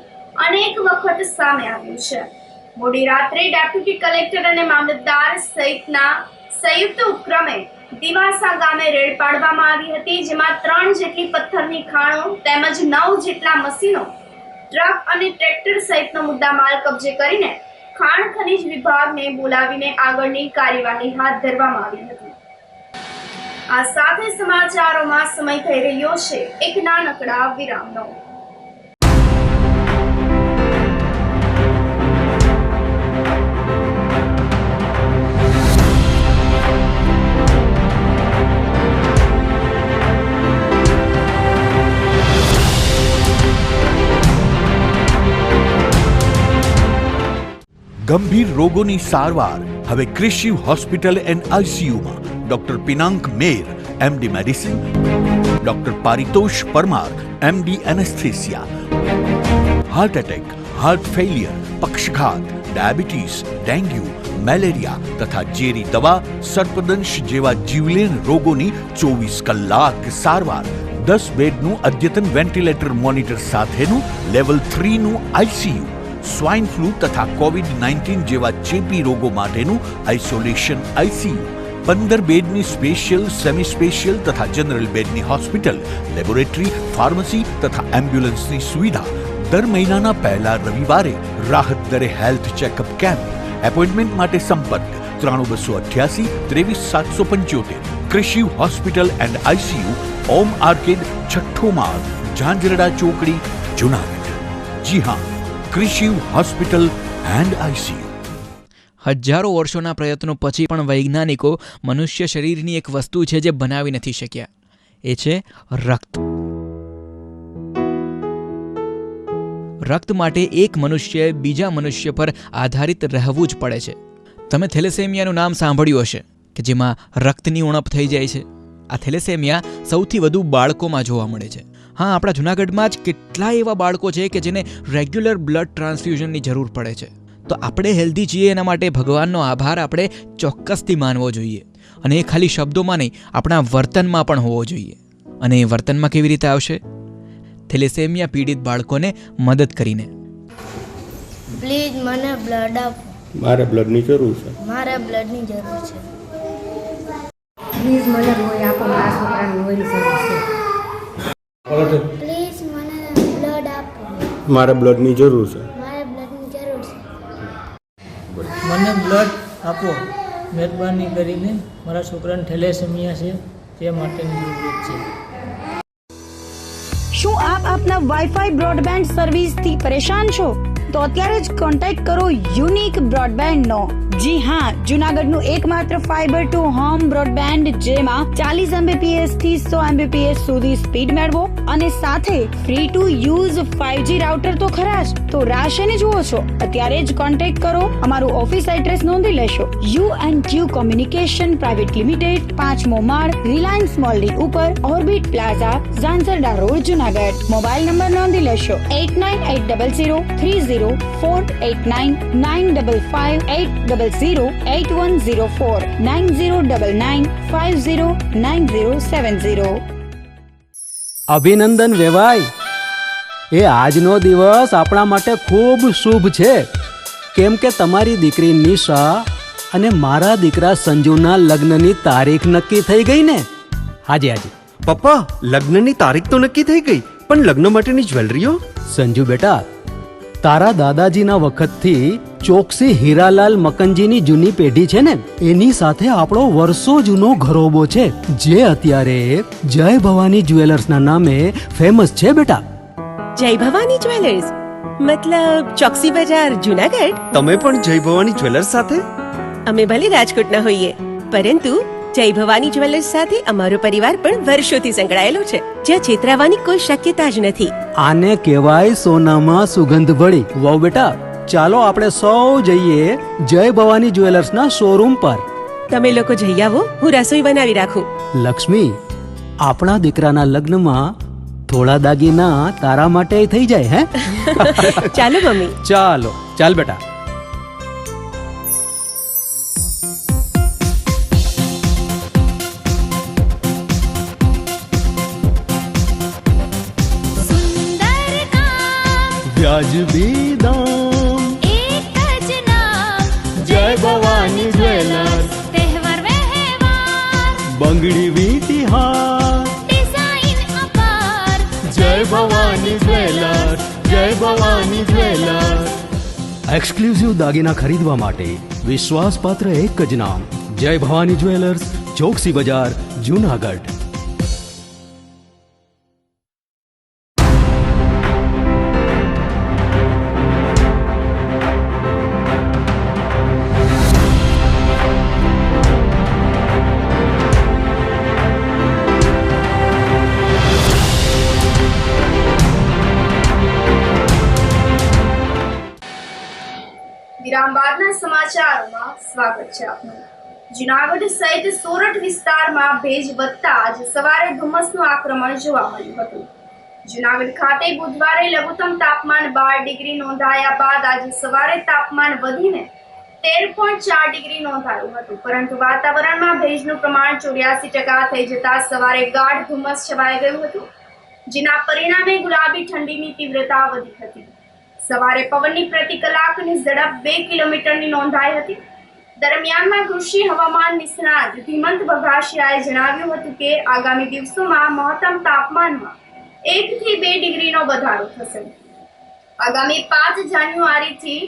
Speaker 7: અનેક વખત સામે આવ્યું છે. મોડી રાત્રે ડેપ્યુટી કલેક્ટર અને મામલતદાર સહિતના સંયુક્ત ઉપક્રમે દિવાસા ગામે રેડ પાડવામાં આવી હતી, જેમાં 3 જેટલી પથ્થરની ખાણો તેમજ 9 જેટલા મશીનો, ટ્રક અને ટ્રેક્ટર સહિતનો મુદ્દામાલ કબજે કરીને ખાણ ખનીજ વિભાગને બોલાવીને આગળની કાર્યવાહી હાથ ધરવામાં આવી હતી. આ સાથે સમાચારોમાં સમય થઈ રહ્યો છે એક નાનકડા વિરામનો.
Speaker 1: ગંભીર રોગોની સારવાર હવે ક્રિશિવ હોસ્પિટલ એન્ડ આઈસીયુમાં doctor Pinank Mer, MD medicine, doctor Paritosh Parmar, MD anaesthesia, heart attack, heart failure, પક્ષઘાત, ડાયાબિટીસ, ડેન્ગ્યુ, મેલેરિયા તથા ઝેરી દવા, સર્પદંશ જેવા જીવલેણ રોગોની 24 કલાક સારવાર, 10 બેડનું અદ્યતન વેન્ટિલેટર મોનિટર સાથેનું લેવલ 3નું આઈસીયુ, સ્વાઇન ફ્લૂ તથા કોવિડ-19 જેવા ચેપી રોગો માટેનું આઇસોલેશન આઈસીયુ, 15 બેડની સ્પેશિયલ, સેમી સ્પેશિયલ તથા જનરલ બેડની હોસ્પિટલ, લેબોરેટરી, ફાર્મસી તથા એમ્બ્યુલન્સની સુવિધા, દર મહિનાના પહેલા રવિવારે રાહત દરે હેલ્થ ચેકઅપ કેમ્પ. એપોઇન્ટમેન્ટ માટે સંપર્ક 9288 23775. Krishiv hospital and ICU, Om arcade, છઠ્ઠો માળ, ઝાંઝરડા ચોકડી, જુનાગઢ. જી હા, ક્રિશિવ હોસ્પિટલ એન્ડ આઈસીયુ.
Speaker 15: હજારો વર્ષોના પ્રયત્નો પછી પણ વૈજ્ઞાનિકો મનુષ્ય શરીરની એક વસ્તુ છે જે બનાવી નથી શક્યા, એ છે રક્ત. રક્ત માટે એક મનુષ્ય બીજા મનુષ્ય પર આધારિત રહેવું જ પડે છે. તમે થેલેસેમિયાનું નામ સાંભળ્યું હશે કે જેમાં રક્તની ઉણપ થઈ જાય છે. આ થેલેસેમિયા સૌથી વધુ બાળકોમાં જોવા મળે છે. હા, આપણા જૂનાગઢમાં જ કેટલાય એવા બાળકો છે કે જેને રેગ્યુલર બ્લડ ટ્રાન્સફ્યુઝનની જરૂર પડે છે. તો આપણે હેલ્ધી છીએ એના માટે ભગવાનનો આભાર આપણે ચોક્કસથી માનવો જોઈએ. અને એ ખાલી શબ્દોમાં નહીં, આપણા વર્તનમાં પણ હોવો જોઈએ. અને એ વર્તનમાં કેવી રીતે આવશે? થેલેસેમિયા પીડિત બાળકોને મદદ કરીને.
Speaker 16: પ્લીઝ મને બ્લડ આપો.
Speaker 17: મારે બ્લડની જરૂર છે.
Speaker 16: મારે બ્લડની જરૂર છે.
Speaker 18: પ્લીઝ મને લોહી આપો. મારા છોકરાને લોહીની જરૂર છે.
Speaker 16: પ્લીઝ મને બ્લડ આપો.
Speaker 17: મારે બ્લડની જરૂર છે.
Speaker 16: મારે બ્લડની જરૂર છે.
Speaker 19: મને બ્લડ આપો. મહેરબાની કરીને મારા છોકરાને થેલેસેમિયા છે તે માટેની જરૂરત છે.
Speaker 2: શું આપ આપના વાઈફાઈ બ્રોડબેન્ડ સર્વિસથી પરેશાન છો? તો અત્યારે જ કોન્ટેક્ટ કરો યુનિક બ્રોડબેન્ડ નો. જી હા, જૂનાગઢનું એકમાત્ર ફાઈબર ટુ હોમ બ્રોડબેન્ડ જેમાં 40 Mbps થી 100 Mbps સુધી સ્પીડ મેળવો અને સાથે free to use 5G router તો ખરા જ. તો રાહ શેની જુઓ છો? અત્યારે જ કોન્ટેક્ટ કરો. અમારું ઓફિસ એડ્રેસ નોંધી લેશો. U&Q કોમ્યુનિકેશન પ્રાઇવેટ લિમિટેડ, 5મો માળ, રિલાયન્સ મોલની ઉપર, orbit plaza, Zanzarda road, Junagadh. Mobile number નોંધી લેશો 89803048995580808104 9099509070.
Speaker 3: અભિનંદન વેવાય. એ આજનો દિવસ આપણા માટે ખૂબ શુભ છે, કેમ કે તમારી દીકરી નિશા અને મારા દીકરા સંજુના લગ્નની તારીખ નક્કી થઈ ગઈ ને. હાજી હાજી
Speaker 4: પપ્પા, લગ્નની તારીખ તો નક્કી થઈ ગઈ, પણ લગ્ન માટેની જ્વેલરીઓ?
Speaker 3: સંજુ બેટા, તારા દાદાજીના વખતથી ચોકસી હીરાલાલ મકનજીની જૂની પેઢી છે ને, એની સાથે આપણો વર્ષો જૂનો ઘરોબો છે, જે અત્યારે જય ભવાની જ્વેલર્સના નામે ફેમસ છે બેટા.
Speaker 5: જય ભવાની જ્વેલર્સ મતલબ ચોકસી બજાર, જૂનાગઢ?
Speaker 4: તમે પણ જય ભવાની જ્વેલર્સ સાથે?
Speaker 5: અમે ભલે રાજકોટના હોઈએ, પરંતુ જય ભવાની જ્વેલર્સ સાથે અમારો પરિવાર પણ વર્ષોથી સંકળાયેલો છે, જ્યાં છેતરાવાની કોઈ શક્યતા જ નથી.
Speaker 3: આને કહેવાય સોનામાં સુગંધ ભળી. વાવ બેટા, ચાલો આપણે સૌ જઈએ જય ભવાની જ્વેલર્સના શોરૂમ પર.
Speaker 5: તમે લોકો જઈ આવો, હું રસોઈ બનાવી રાખું.
Speaker 3: લક્ષ્મી, આપણા દીકરાના લગ્નમાં થોડા દાગીના તારા માટે થઈ જાય. હે
Speaker 5: ચાલો મમ્મી.
Speaker 3: ચાલો ચાલ બેટા. વ્યાજબી દામ,
Speaker 6: એક જ નામ,
Speaker 3: જય ભવાની જ્વેલર્સ.
Speaker 6: તહેવાર વ્યવહાર,
Speaker 3: બંગડી વીટી હાર,
Speaker 6: ડિઝાઇન અપાર,
Speaker 3: જય ભવાની જ્વેલર્સ, જય ભવાની જ્વેલર્સ. એક્સક્લુઝિવ દાગીના ખરીદવા માટે વિશ્વાસપાત્ર એક જ નામ, જય ભવાની જ્વેલર્સ, ચોકસી બજાર, જૂનાગઢ.
Speaker 7: વિરામ બાદના સમાચારોમાં સ્વાગત છે આપનું. જૂનાગઢ સહિત સોરઠ વિસ્તારમાં ભેજ વધતા આજે સવારે ધુમ્મસનું આક્રમણ જોવા મળ્યું હતું. જૂનાગઢ ખાતે બુધવારે લઘુત્તમ તાપમાન 12 ડિગ્રી નોંધાયા બાદ આજે સવારે તાપમાન વધીને 13.4 ડિગ્રી નોંધાયું હતું, પરંતુ વાતાવરણમાં ભેજનું પ્રમાણ 84% થઈ જતા સવારે ગાઢ ધુમ્મસ છવાઈ ગયું હતું, જેના પરિણામે ગુલાબી ઠંડીની તીવ્રતા વધી હતી. સવારે પવનની પ્રતિ કલાકની ઝડપ 2 કિલોમીટરની નોંધાઈ હતી. દરમિયાનમાં કૃષિ હવામાન નિષ્ણાત ધીમંત બગાસિયાએ જણાવ્યું હતું કે આગામી દિવસોમાં મહત્તમ તાપમાનમાં 1 થી 2 ડિગ્રીનો વધારો થશે. આગામી 5 જાન્યુઆરીથી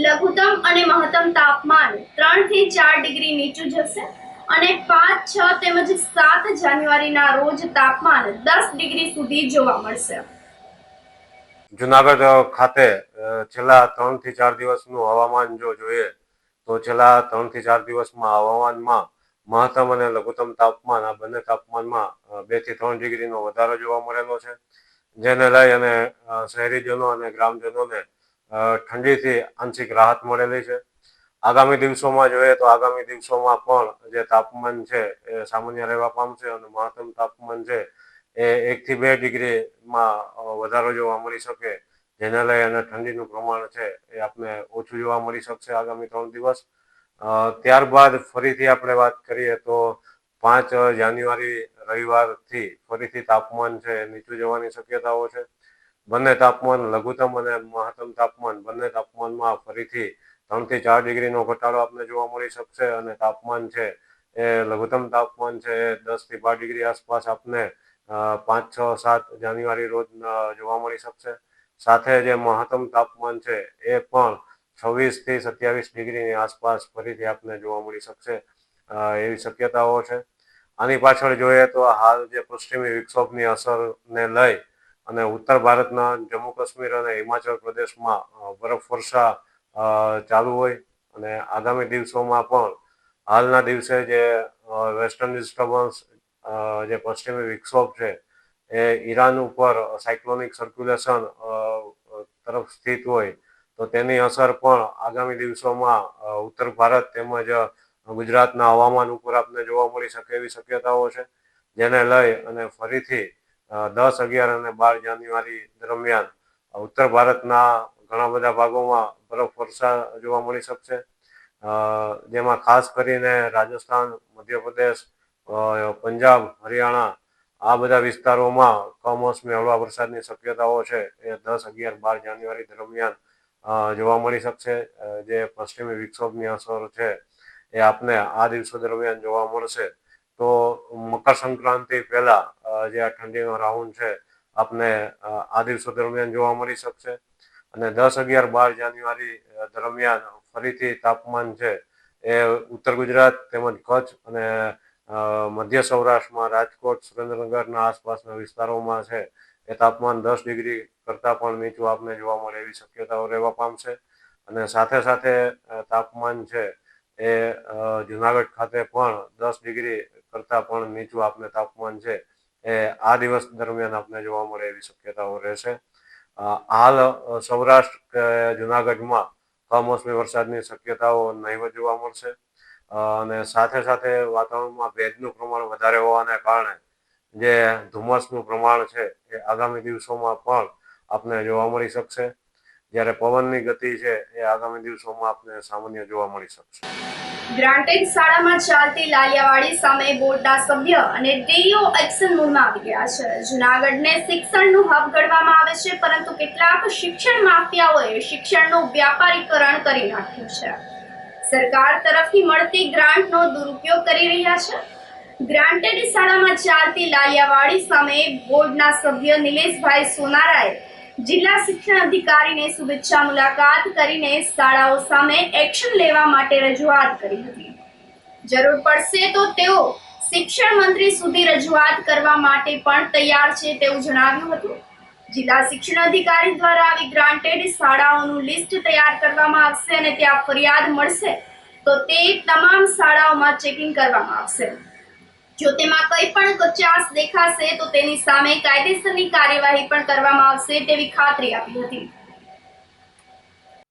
Speaker 7: લઘુત્તમ અને મહત્તમ તાપમાન 3 થી 4 ડિગ્રી નીચું જશે અને 5, 6 તેમજ 7 જાન્યુઆરીના રોજ તાપમાન 10 ડિગ્રી સુધી જોવા મળશે.
Speaker 17: જુનાગઢ ખાતે છેલ્લા 3 થી 4 દિવસનું હવામાન જો જોઈએ તો છેલ્લા 3 થી 4 દિવસમાં હવામાનમાં મહત્તમ અને લઘુત્તમ તાપમાન આ બંને તાપમાનમાં 2 થી 3 ડિગ્રીનો વધારો જોવા મળેલો છે. જેને લઈ અને શહેરીજનો અને ગ્રામજનોને ઠંડીથી આંશિક રાહત મળેલી છે. આગામી દિવસોમાં જોઈએ તો આગામી દિવસોમાં પણ જે તાપમાન છે એ સામાન્ય રહેવા પામશે અને મહત્તમ તાપમાન છે એ 1 થી 2 ડિગ્રીમાં વધારો જોવા મળી શકે, જેને લઈ અને ઠંડીનું પ્રમાણ છે એ આપણે ઓછું જોવા મળી શકશે આગામી 3 દિવસ. ત્યારબાદ ફરીથી આપણે વાત કરીએ તો 5 જાન્યુઆરી રવિવારથી ફરીથી તાપમાન છે નીચું જવાની શક્યતાઓ છે. બંને તાપમાન, લઘુત્તમ અને મહત્તમ તાપમાન, બંને તાપમાનમાં ફરીથી 3 થી 4 ડિગ્રીનો ઘટાડો આપણે જોવા મળી શકશે અને તાપમાન છે એ લઘુત્તમ તાપમાન છે એ 10 થી 12 ડિગ્રી આસપાસ આપને 5, 6, 7 જાન્યુઆરી રોજ જોવા મળી શકશે. સાથે જે મહત્તમ તાપમાન છે એ પણ 26 થી 27 ડિગ્રીની આસપાસ ફરીથી આપને જોવા મળી શકશે એવી શક્યતાઓ છે. આની પાછળ જોઈએ તો હાલ જે પશ્ચિમી વિક્ષોભની અસરને લઈ અને ઉત્તર ભારતના જમ્મુ કાશ્મીર અને હિમાચલ પ્રદેશમાં બરફવર્ષા ચાલુ હોય અને આગામી દિવસોમાં પણ હાલના દિવસે જે વેસ્ટર્ન ડિસ્ટર્બન્સ જે પશ્ચિમી વિક્ષોભ છે એ ઈરાન ઉપર સાયક્લોનિક સર્ક્યુલેશન તરફ સ્થિત હોય તો તેની અસર પણ આગામી દિવસોમાં ઉત્તર ભારત તેમજ ગુજરાતના હવામાન ઉપર આપને જોવા મળી શકે એવી શક્યતાઓ છે, જેને લઈ અને ફરીથી 10, 11 અને 12 જાન્યુઆરી દરમિયાન ઉત્તર ભારતના ઘણા બધા ભાગોમાં બરફવર્ષા જોવા મળી શકશે, જેમાં ખાસ કરીને રાજસ્થાન, મધ્યપ્રદેશ, પંજાબ, હરિયાણા આ બધા વિસ્તારોમાં કમોસમી હળવા વરસાદની શક્યતાઓ છે એ 10, 11, 12 જાન્યુઆરી દરમિયાન જોવા મળી શકશે. જે પશ્ચિમી વિક્ષોભની અસર છે એ આપને આ દિવસો દરમિયાન જોવા મળશે. તો મકર સંક્રાંતિ પહેલા જે આ ઠંડીનો રાઉન્ડ છે આપને આ દિવસો દરમિયાન જોવા મળી શકશે અને 10, 11, 12 જાન્યુઆરી દરમિયાન ફરીથી તાપમાન છે એ ઉત્તર ગુજરાત તેમજ કચ્છ અને મધ્ય સૌરાષ્ટ્રમાં રાજકોટ, સુરેન્દ્રનગરના આસપાસના વિસ્તારોમાં છે એ તાપમાન 10 ડિગ્રી કરતાં પણ નીચું આપને જોવા મળે એવી શક્યતાઓ રહેવા પામશે અને સાથે સાથે તાપમાન છે એ જુનાગઢ ખાતે પણ 10 ડિગ્રી કરતાં પણ નીચું આપને તાપમાન છે એ આ દિવસ દરમિયાન આપને જોવા મળે એવી શક્યતાઓ રહેશે. હાલ સૌરાષ્ટ્ર કે જુનાગઢમાં કમોસમી વરસાદની શક્યતાઓ નહીવત જોવા મળશે અને સાથે સાથે વાતાવરણમાં ભેજનું પ્રમાણ વધારે હોવાને કારણે જે ધુમ્મસનું પ્રમાણ છે એ આગામી દિવસોમાં પણ આપને જોવા મળી શકશે, જ્યારે પવનની ગતિ છે એ આગામી દિવસોમાં આપને સામાન્ય જોવા મળી શકશે.
Speaker 7: ગ્રાન્ટેડ શાળામાં ચાલતી લાલિયાવાડી સામે બોર્ડના સભ્ય અને ડીઈઓ એક્શન મોડમાં આવી ગયા છે. જૂનાગઢને શિક્ષણનું હબ ગણવામાં આવે છે, પરંતુ કેટલાક શિક્ષણ માફિયાઓએ શિક્ષણનું વ્યાપારીકરણ કરી નાખ્યું છે. સરકાર તરફથી મળતી ગ્રાન્ટનો દુરુપયોગ કરી રહ્યા છે. ગ્રાન્ટેડ શાળામાં ચાલતી લાલિયાવાડી સામે બોર્ડના સભ્ય નિલેશભાઈ સોનારાએ જિલ્લા શિક્ષણ અધિકારીને શુભેચ્છા મુલાકાત કરીને શાળાઓ સામે એક્શન લેવા માટે રજૂઆત કરી હતી. જરૂર પડશે તો તેઓ શિક્ષણ મંત્રી સુધી રજૂઆત કરવા માટે પણ તૈયાર છે તેવું જણાવ્યું હતું. જિલ્લા શિક્ષણ અધિકારી દ્વારા આવી ગ્રાન્ટેડ શાળાઓનું લિસ્ટ તૈયાર કરવામાં આવશે અને ત્યાં ફરિયાદ મળશે તો તે તમામ શાળાઓમાં ચેકિંગ કરવામાં આવશે. જો તેમાં કંઈ પણ કચાશ દેખાશે તો તેની સામે કાયદેસરની કાર્યવાહી પણ કરવામાં આવશે તેવી ખાતરી આપી હતી.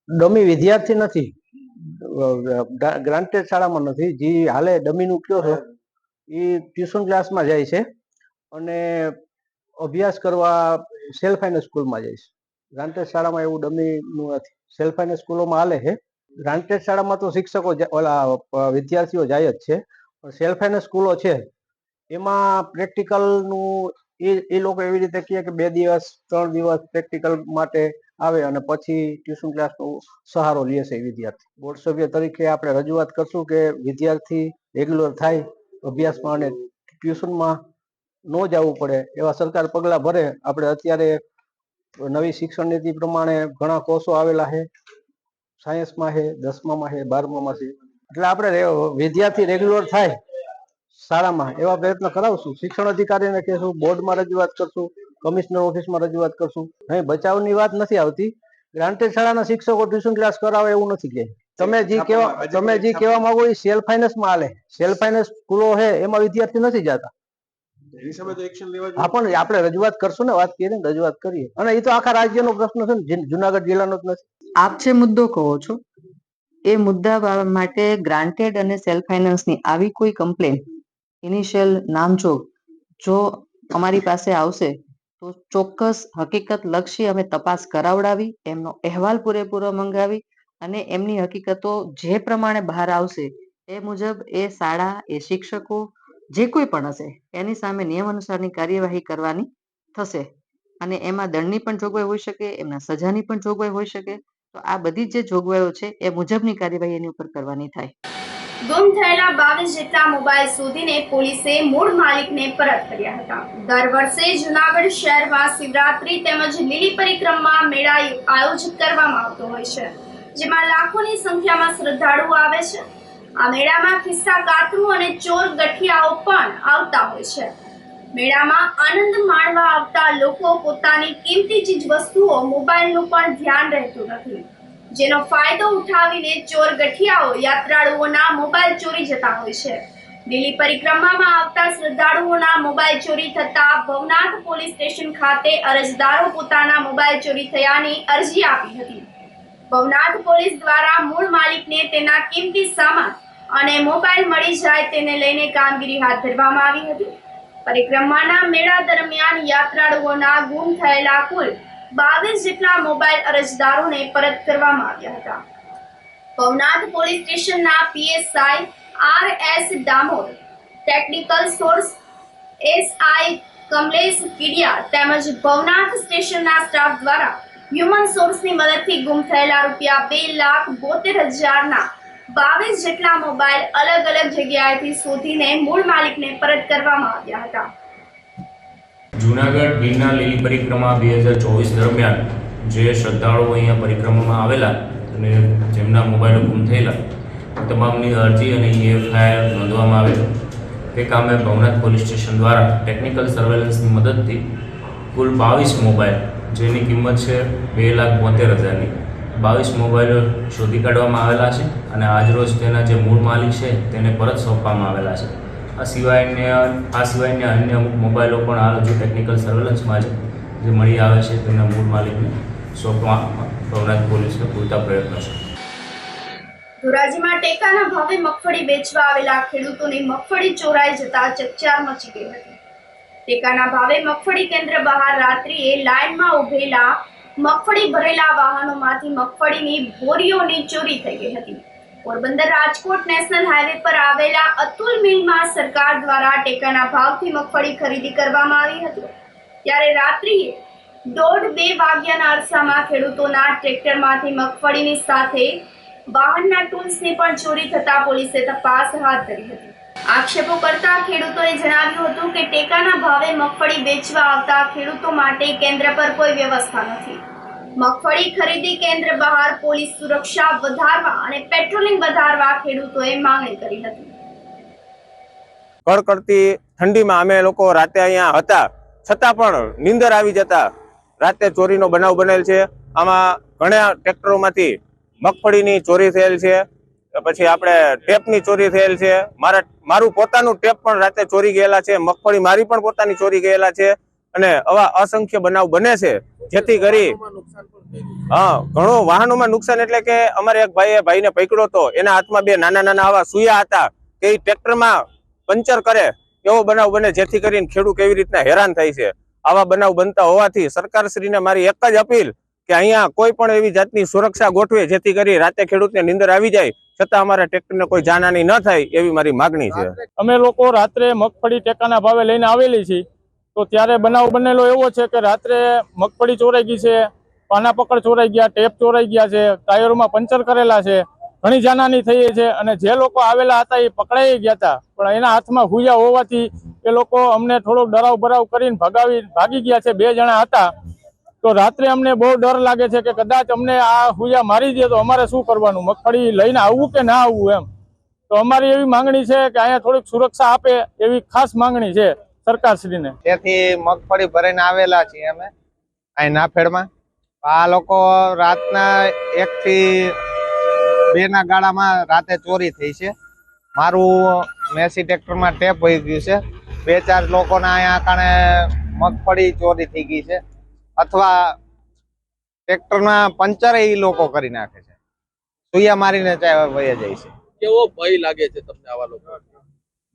Speaker 20: ડમી વિદ્યાર્થી નથી, ગ્રાન્ટેડ શાળામાં નથી. જે હાલે ડમીનું કયો છો એ ટ્યુશન ક્લાસમાં જાય છે અને અભ્યાસ કરવા સેલ્ફ ફાઇનાન્સ સ્કૂલમાં જાય છે. ગ્રાન્ટેડ શાળામાં એવું ડમીનું નથી, સેલ્ફ ફાઇનાન્સ સ્કૂલોમાં હાલે છે. ગ્રાન્ટેડ શાળામાં તો શિક્ષકો ઓલા વિદ્યાર્થીઓ જાય જ છે, પણ સેલ્ફ ફાઇનાન્સ સ્કૂલો છે એમાં પ્રેક્ટિકલનું એ લોકો એવી રીતે કહે કે 2 દિવસ 3 દિવસ પ્રેક્ટિકલ માટે આવે અને પછી ટ્યુશન ક્લાસનો સહારો લે છે વિદ્યાર્થી. બોર્ડ સભ્ય તરીકે આપણે રજૂઆત કરશું કે વિદ્યાર્થી રેગ્યુલર થાય અભ્યાસમાં અને ટ્યુશનમાં ન જવું પડે એવા સરકાર પગલાં ભરે. આપણે અત્યારે નવી શિક્ષણ નીતિ પ્રમાણે ઘણા કોર્સો આવેલા છે, સાયન્સમાં છે, 10મામાં છે, 12મામાં છે. એટલે આપણે વિદ્યાર્થી રેગ્યુલર થાય શાળામાં એવા પ્રયત્ન કરાવશું. શિક્ષણ અધિકારીને કહેશું, બોર્ડમાં રજૂઆત કરશું, કમિશનર ઓફિસમાં રજૂઆત કરશું. અહીં બચાવની વાત નથી આવતી. ગ્રાન્ટેડ શાળાના શિક્ષકો ટ્યુશન ક્લાસ કરાવે એવું નથી કે તમે જે કહેવા માંગો એ સેલ્ફ ફાઇનાન્સમાં હાલે. સેલ્ફ ફાઇનાન્સ સ્કૂલો છે એમાં વિદ્યાર્થી નથી જતા.
Speaker 14: એની સામે તો એક્શન લેવા
Speaker 20: હા, પણ આપણે રજૂઆત કરશું ને, વાત કરીએ ને, રજૂઆત કરીએ. અને એ તો આખા રાજ્યનો પ્રશ્ન છે ને, જુનાગઢ જિલ્લાનો જ નથી.
Speaker 21: આપ જે મુદ્દો કહો છો એ મુદ્દા માટે ગ્રાન્ટેડ અને સેલ્ફ ફાઇનાન્સની આવી કોઈ કમ્પ્લેન ઇનિશિયલ નામજોગ જો અમારી પાસે આવશે તો ચોક્કસ હકીકત લક્ષી અમે તપાસ કરાવડાવી, એમનો અહેવાલ પૂરેપૂરો મંગાવી અને એમની હકીકતો જે પ્રમાણે બહાર આવશે એ મુજબ એ શાળા, એ શિક્ષકો જે કોઈ પણ હશે એની સામે નિયમ અનુસારની કાર્યવાહી કરવાની થશે. અને એમાં દંડની પણ જોગવાઈ હોઈ શકે, એમના સજાની પણ જોગવાઈ હોઈ શકે. તો આ બધી જે જોગવાઈઓ છે એ મુજબની કાર્યવાહી એની ઉપર કરવાની થાય.
Speaker 7: ગુમ થયેલા 22 જેટલા મોબાઈલ શોધીને પોલીસે મૂળ માલિકને પરત કર્યા હતા. દર વર્ષે જૂનાગઢ શહેરમાં શિવરાત્રી તેમજ લીલી પરિક્રમા મેળા આયોજિત કરવામાં આવતો હોય છે, જેમાં લાખોની સંખ્યામાં શ્રદ્ધાળુઓ આવે છે. આ મેળામાં ખિસ્સા કાતરું અને ચોર ગઠિયાઓ પણ આવતા હોય છે. મેળામાં આનંદ માણવા આવતા લોકો પોતાની કિંમતી ચીજ વસ્તુઓ, મોબાઈલનું પણ ધ્યાન રહેતું નથી, જેનો ફાયદો ઉઠાવીને ચોર ગઠિયાઓ યાત્રાળુઓના મોબાઈલ ચોરી જતા હોય છે. લીલી પરિક્રમામાં આવતા શ્રદ્ધાળુઓના મોબાઈલ ચોરી થતા ભવનાથ પોલીસ સ્ટેશન ખાતે અરજદારો પોતાના મોબાઈલ ચોરી થયાની અરજી આપી હતી. ભવનાથ પોલીસ દ્વારા મૂળ માલિકને તેના કિંમતી સામાન અને મોબાઈલ મળી જાય તેને લઈને કામગીરી હાથ ધરવામાં આવી હતી. પરિક્રમાના મેળા દરમિયાન યાત્રાળુઓના ગુમ થયેલા કુલ 22 જેટલા મોબાઈલ અરજદારોને પરત કરવામાં આવ્યા હતા. ભવનાથ પોલીસ સ્ટેશનના PSI RS Damod, technical source SI Kamlesh Kidiya તેમજ ભવનાથ સ્ટેશનના સ્ટાફ દ્વારા હ્યુમન સોર્સની મદદથી ગુમ થયેલા ₹2,72,000ના 22 જેટલા મોબાઈલ અલગ અલગ જગ્યાએથી શોધીને મૂળ માલિકને પરત કરવામાં આવ્યા હતા.
Speaker 22: જૂનાગઢ ગિરનાર લીલી પરિક્રમા 2024 દરમિયાન જે શ્રદ્ધાળુઓ અહીંયા પરિક્રમામાં આવેલા અને જેમના મોબાઈલો ગુમ થયેલા તમામની અરજી અને FIR નોંધવામાં આવેલ. તે કામે ભવનાથ પોલીસ સ્ટેશન દ્વારા ટેકનિકલ સર્વેલન્સની મદદથી કુલ 22 મોબાઈલ, જેની કિંમત છે 2,72,000ની 22 મોબાઈલો શોધી કાઢવામાં આવેલા છે અને આજરોજ તેના જે મૂળ માલિક છે તેને પરત સોંપવામાં આવેલા છે. આ સિવાયના અન્ય અમુક મોબાઈલો પણ હાલ હજુ ટેકનિકલ સર્વેલન્સમાં છે, જે મળી આવે છે તેના મૂળ માલિકને સોંપવા ભવનાથ પોલીસને પૂરતા પ્રયત્નો છે.
Speaker 7: ધોરાજીમાં ટેકાના ભાવે મગફળી વેચવા આવેલા ખેડૂતોની મગફળી ચોરાઈ જતા ચકચાર મચી ગઈ હતી. ટેકાના ભાવે મગફળી કેન્દ્ર બહાર રાત્રિએ લાઇનમાં ઉભેલા મગફળી ભરેલા વાહનોમાંથી મગફળીની બોરીઓની ચોરી થઈ ગઈ હતી. પોરબંદર રાજકોટ નેશનલ હાઈવે પર આવેલા અતુલ મિલમાં સરકાર દ્વારા ટેકાના ભાવથી મગફળી ખરીદી કરવામાં આવી હતી. ત્યારે રાત્રિએ 1:30-2 વાગ્યાના અરસામાં ખેડૂતોના ટ્રેક્ટરમાંથી મગફળીની સાથે વાહનના ટૂલ્સની પણ ચોરી થતા પોલીસે તપાસ હાથ ધરી હતી. આક્ષેપો કરતા ખેડૂતોએ જણાવ્યું હતું કે ટેકાના ભાવે મગફળી વેચવા આવતા ખેડૂતો માટે કેન્દ્ર પર કોઈ વ્યવસ્થા નથી. મગફળી ખરીદી કેન્દ્ર બહાર પોલીસ સુરક્ષા વધારવા અને પેટ્રોલિંગ વધારવા ખેડૂતોએ માંગણી કરી હતી.
Speaker 11: કડકડતી ઠંડીમાં અમે લોકો રાતે અહીંયા હતા, છતાં પણ નીંદર આવી જતા રાતે ચોરીનો બનાવ બનેલ છે. આમાં ઘણા ટ્રેક્ટરોમાંથી મગફળીની ચોરી થયેલ છે, પછી આપણે ટેપની ચોરી થયેલ છે. મારું પોતાનું ટેપ પણ રાતે ચોરી ગયેલા છે, મગફળી મારી પણ પોતાની ચોરી ગયેલા છે અને આવા અસંખ્ય બનાવ બને છે, જેથી કરી ઘણો વાહનોમાં નુકસાન. એટલે કે અમારે એક ભાઈને પકડ્યો હતો, એના હાથમાં 2 નાના નાના આવા સુયા હતા કે એ ટ્રેક્ટરમાં પંચર કરે એવો બનાવ બને, જેથી કરીને ખેડૂત કેવી રીતના હેરાન થાય છે. આવા બનાવ બનતા હોવાથી સરકારશ્રીને મારી એક જ અપીલ કે અહીંયા કોઈ પણ એવી જાતની સુરક્ષા ગોઠવે, જેથી કરી રાતે ખેડૂતને નીંદર આવી જાય છતાં અમારા ટ્રેક્ટરને કોઈ જાનહાની ન થાય, એવી મારી માગણી છે.
Speaker 23: અમે લોકો રાત્રે મગફળી ટેકાના ભાવે લઈને આવેલી છીએ, તો ત્યારે બનાવ બનેલો એવો છે કે રાત્રે મગફળી ચોરાઈ ગઈ છે, પાના પકડ ચોરાઈ ગયા, ટેપ ચોરાઈ ગયા છે, ટાયરોમાં પંચર કરેલા છે, ઘણી જાનહાની થઈ છે અને જે લોકો આવેલા હતા એ પકડાઈ ગયા હતા, પણ એના હાથમાં હુયા હોવાથી એ લોકો અમને થોડોક ડરાવ ભરાવ કરીને ભાગી ગયા છે. 2 જણા હતા. તો રાત્રે અમને બહુ ડર લાગે છે કે કદાચ અમને આ હુયા મારી દે તો અમારે શું કરવાનું, મગફળી લઈને આવવું કે ના આવવું એમ. તો અમારી એવી માંગણી છે કે અહીંયા થોડીક સુરક્ષા આપે એવી ખાસ માંગણી છે સરકારશ્રીને.
Speaker 11: તેથી મગફળી ભરીને આવેલા છીએ અમે અહીં નાફેડમાં. આ લોકો રાતના 1 થી 2 ના ગાળામાં રાતે ચોરી થઈ છે. મારું મેસી ટ્રેક્ટરમાં ટેપ વહી ગયું છે,
Speaker 8: 2-4 લોકોના અહીંયા કણે મગફળી ચોરી થઈ ગઈ છે, અથવા ટ્રેક્ટરના પંચર એ લોકો કરી નાખે છે, સુયા મારીને વયા જાય છે.
Speaker 9: કેવો ભય લાગે છે તમને આવા લોકો?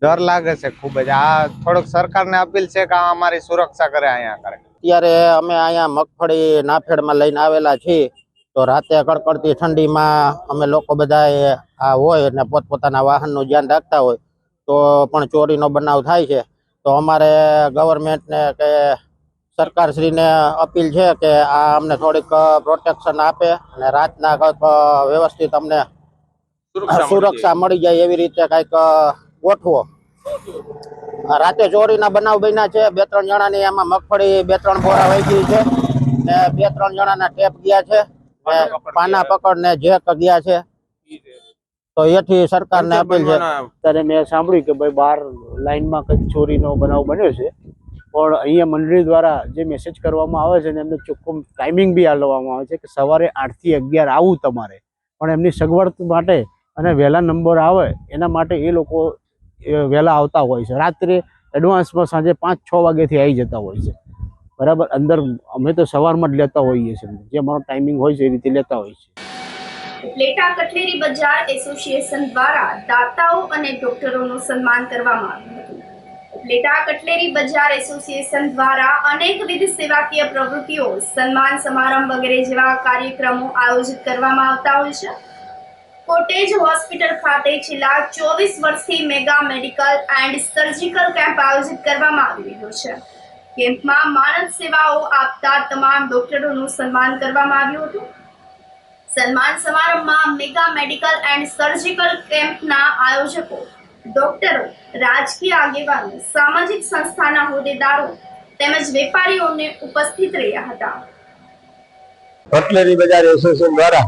Speaker 8: ડર લાગે છે ખૂબ જ. આ થોડુંક સરકારને અપીલ છે કે અમારી સુરક્ષા કરે અહીંયા કરે.
Speaker 12: અત્યારે અમે અહીંયા મગફળી નાફેડમાં લઈને આવેલા છીએ, તો રાતે કડકડતી ઠંડીમાં અમે લોકો બધા આ હોય અને પોતપોતાના વાહનનું ધ્યાન રાખતા હોય તો પણ ચોરીનો બનાવ થાય છે. તો અમારે ગવર્મેન્ટને કે સરકારશ્રીને અપીલ છે કે આ અમને થોડીક પ્રોટેક્શન આપે અને રાતના કંઈક વ્યવસ્થિત અમને સુરક્ષા મળી જાય એવી રીતે કંઈક ગોઠવો. રાતે ચોરીના બનાવ બન્યા છે. 2-3 જણાની એમાં મગફળી 2-3 બોરા વહી ગઈ છે ને 2-3 જણાના ટેપ ગયા છે, પાના પકડ ને જેક ગયા છે. તો એથી સરકારને અપીલ છે.
Speaker 24: ત્યારે મેં સાંભળ્યું કે ભાઈ બહાર લાઈનમાં કંઈક ચોરીનો બનાવ બન્યો છે, પણ અહીંયા મંડળી દ્વારા જે મેસેજ કરવામાં આવે છે ને એમને ચોખ્ખું ટાઈમિંગ બી આપવામાં આવે છે કે સવારે 8 થી 11 આવવું તમારે, પણ એમની સગવડ માટે અને વહેલા નંબર આવે એના માટે એ લોકો વહેલા આવતા હોય છે. રાત્રે એડવાન્સમાં સાંજે 5-6 વાગ્યાથી આવી જતા હોય છે. બરાબર, અંદર અમે તો સવારમાં જ લેતા હોઈએ છીએ, જે અમારો ટાઈમિંગ હોય છે એ રીતે લેતા હોય છે.
Speaker 7: ઉપલેટા કટલેરી બજાર એસોસિએશન દ્વારા દાતાઓ અને ડોક્ટરોનું સન્માન કરવામાં આવ્યું હતું. ઉપલેટા કટલેરી બજાર એસોસિએશન દ્વારા અનેકવિધ સેવાકીય પ્રવૃત્તિઓ, સન્માન સમારંભ વગેરે જેવા કાર્યક્રમો આયોજિત કરવામાં આવતા હોય છે. કોટેજ હોસ્પિટલ ખાતે છેલ્લા 24 વર્ષથી mega medical and surgical camp આયોજિત કરવામાં આવી રહ્યો છે. કેમ્પમાં માનદ સેવાઓ આપતા તમામ ડોક્ટરોનું સન્માન કરવામાં આવ્યું હતું. સન્માન સમારંભમાં મેગા મેડિકલ એન્ડ સર્જિકલ કેમ્પના આયોજકો, ડોક્ટરો, રાજકીય આગેવાનો, સામાજિક સંસ્થાના હોદ્દેદારો તેમજ વેપારીઓને ઉપસ્થિત રહ્યા હતા.
Speaker 25: કટલેરી બજાર એસોસિએશન દ્વારા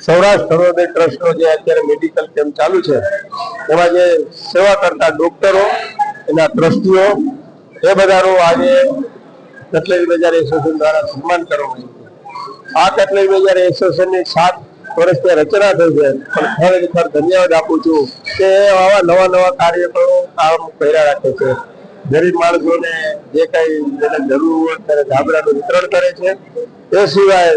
Speaker 25: સૌરાષ્ટ્ર સર્વોદય ટ્રસ્ટનો જે અત્યારે મેડિકલ કેમ્પ ચાલુ છે, એમાં જે સેવા કરતા ડોક્ટરો, એના ટ્રસ્ટીઓ, એ બધાનું આજે કટલેરી બજાર એસોસિએશન દ્વારા સન્માન કરવામાં આવ્યું. આ કટલેરી બજાર એસોસિએશનની 7 વર્ષથી રચના થઈ છે, પણ ખરેખર ધન્યવાદ આપું છું કે આવા નવા કાર્યક્રમો કામ કર્યા રાખે છે. ગરીબ માણસોને જે કઈ જેને જરૂર હોય ત્યારે ધાબળાનું વિતરણ કરે છે. એ સિવાય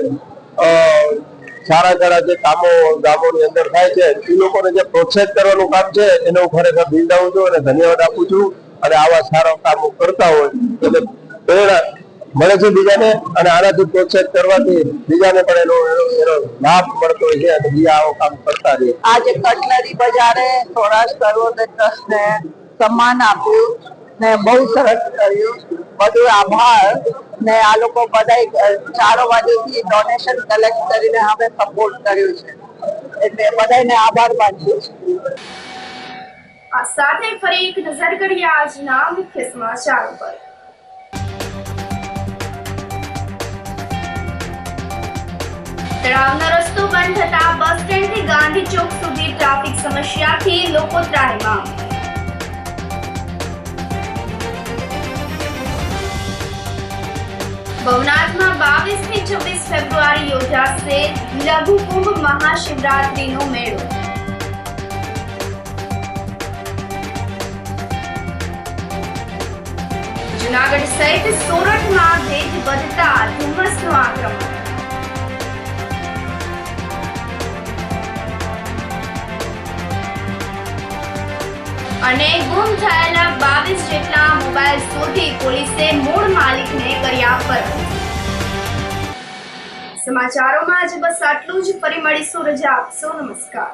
Speaker 25: સારા જે કામો ગામોની અંદર થાય છે, એ લોકોને જે પ્રોત્સાહિત કરવાનું કામ છે એને હું ખરેખર બિરદાવું છું અને ધન્યવાદ આપું છું. અને આવા સારા કામો કરતા હોય એટલે પ્રેરણા મળે છે બીજાને, અને આનાથી પ્રોત્સાહિત કરવાથી બીજાને પણ એનો લાભ મળતો હોય છે અને બીજા આવો કામ કરતા રહે.
Speaker 26: આજે કટલેરી બજારે સૌરાષ્ટ્ર સર્વોદય ટ્રસ્ટને સન્માન આપ્યું ને બહુ સરસ કર્યું. બધું આભાર. ને આ લોકો બધા 4 વાગ્યાથી ડોનેશન કલેક્ટ કરીને હવે સપોર્ટ કર્યું છે, એટલે બધાને આભાર માનીએ છીએ.
Speaker 7: આ સાથે ફરી એક નજર કરીએ આજના મુખ્ય સમાચારો પર. તળાવનો રસ્તો બંધ થતા બસ સ્ટેન્ડથી ગાંધી ચોક સુધી ટ્રાફિક સમસ્યાથી લોકો ત્રાહીમામ. ભવનાથમાં 22 થી 26 ફેબ્રુઆરી યોજાશે લઘુ કુંભ મહાશિવરાત્રીનો મેળો. જૂનાગઢ સહિત સોરઠમાં ભેજ વધતા ધુમ્મસનું આક્રમણ. અને ગુમ થયેલા 22 જેટલા મોબાઈલ શોધી પોલીસે મૂળ માલિકને કર્યા પરત. સમાચારોમાં આજે બસ આટલું જ. ફરી મળીશું. રજા આપશો. નમસ્કાર.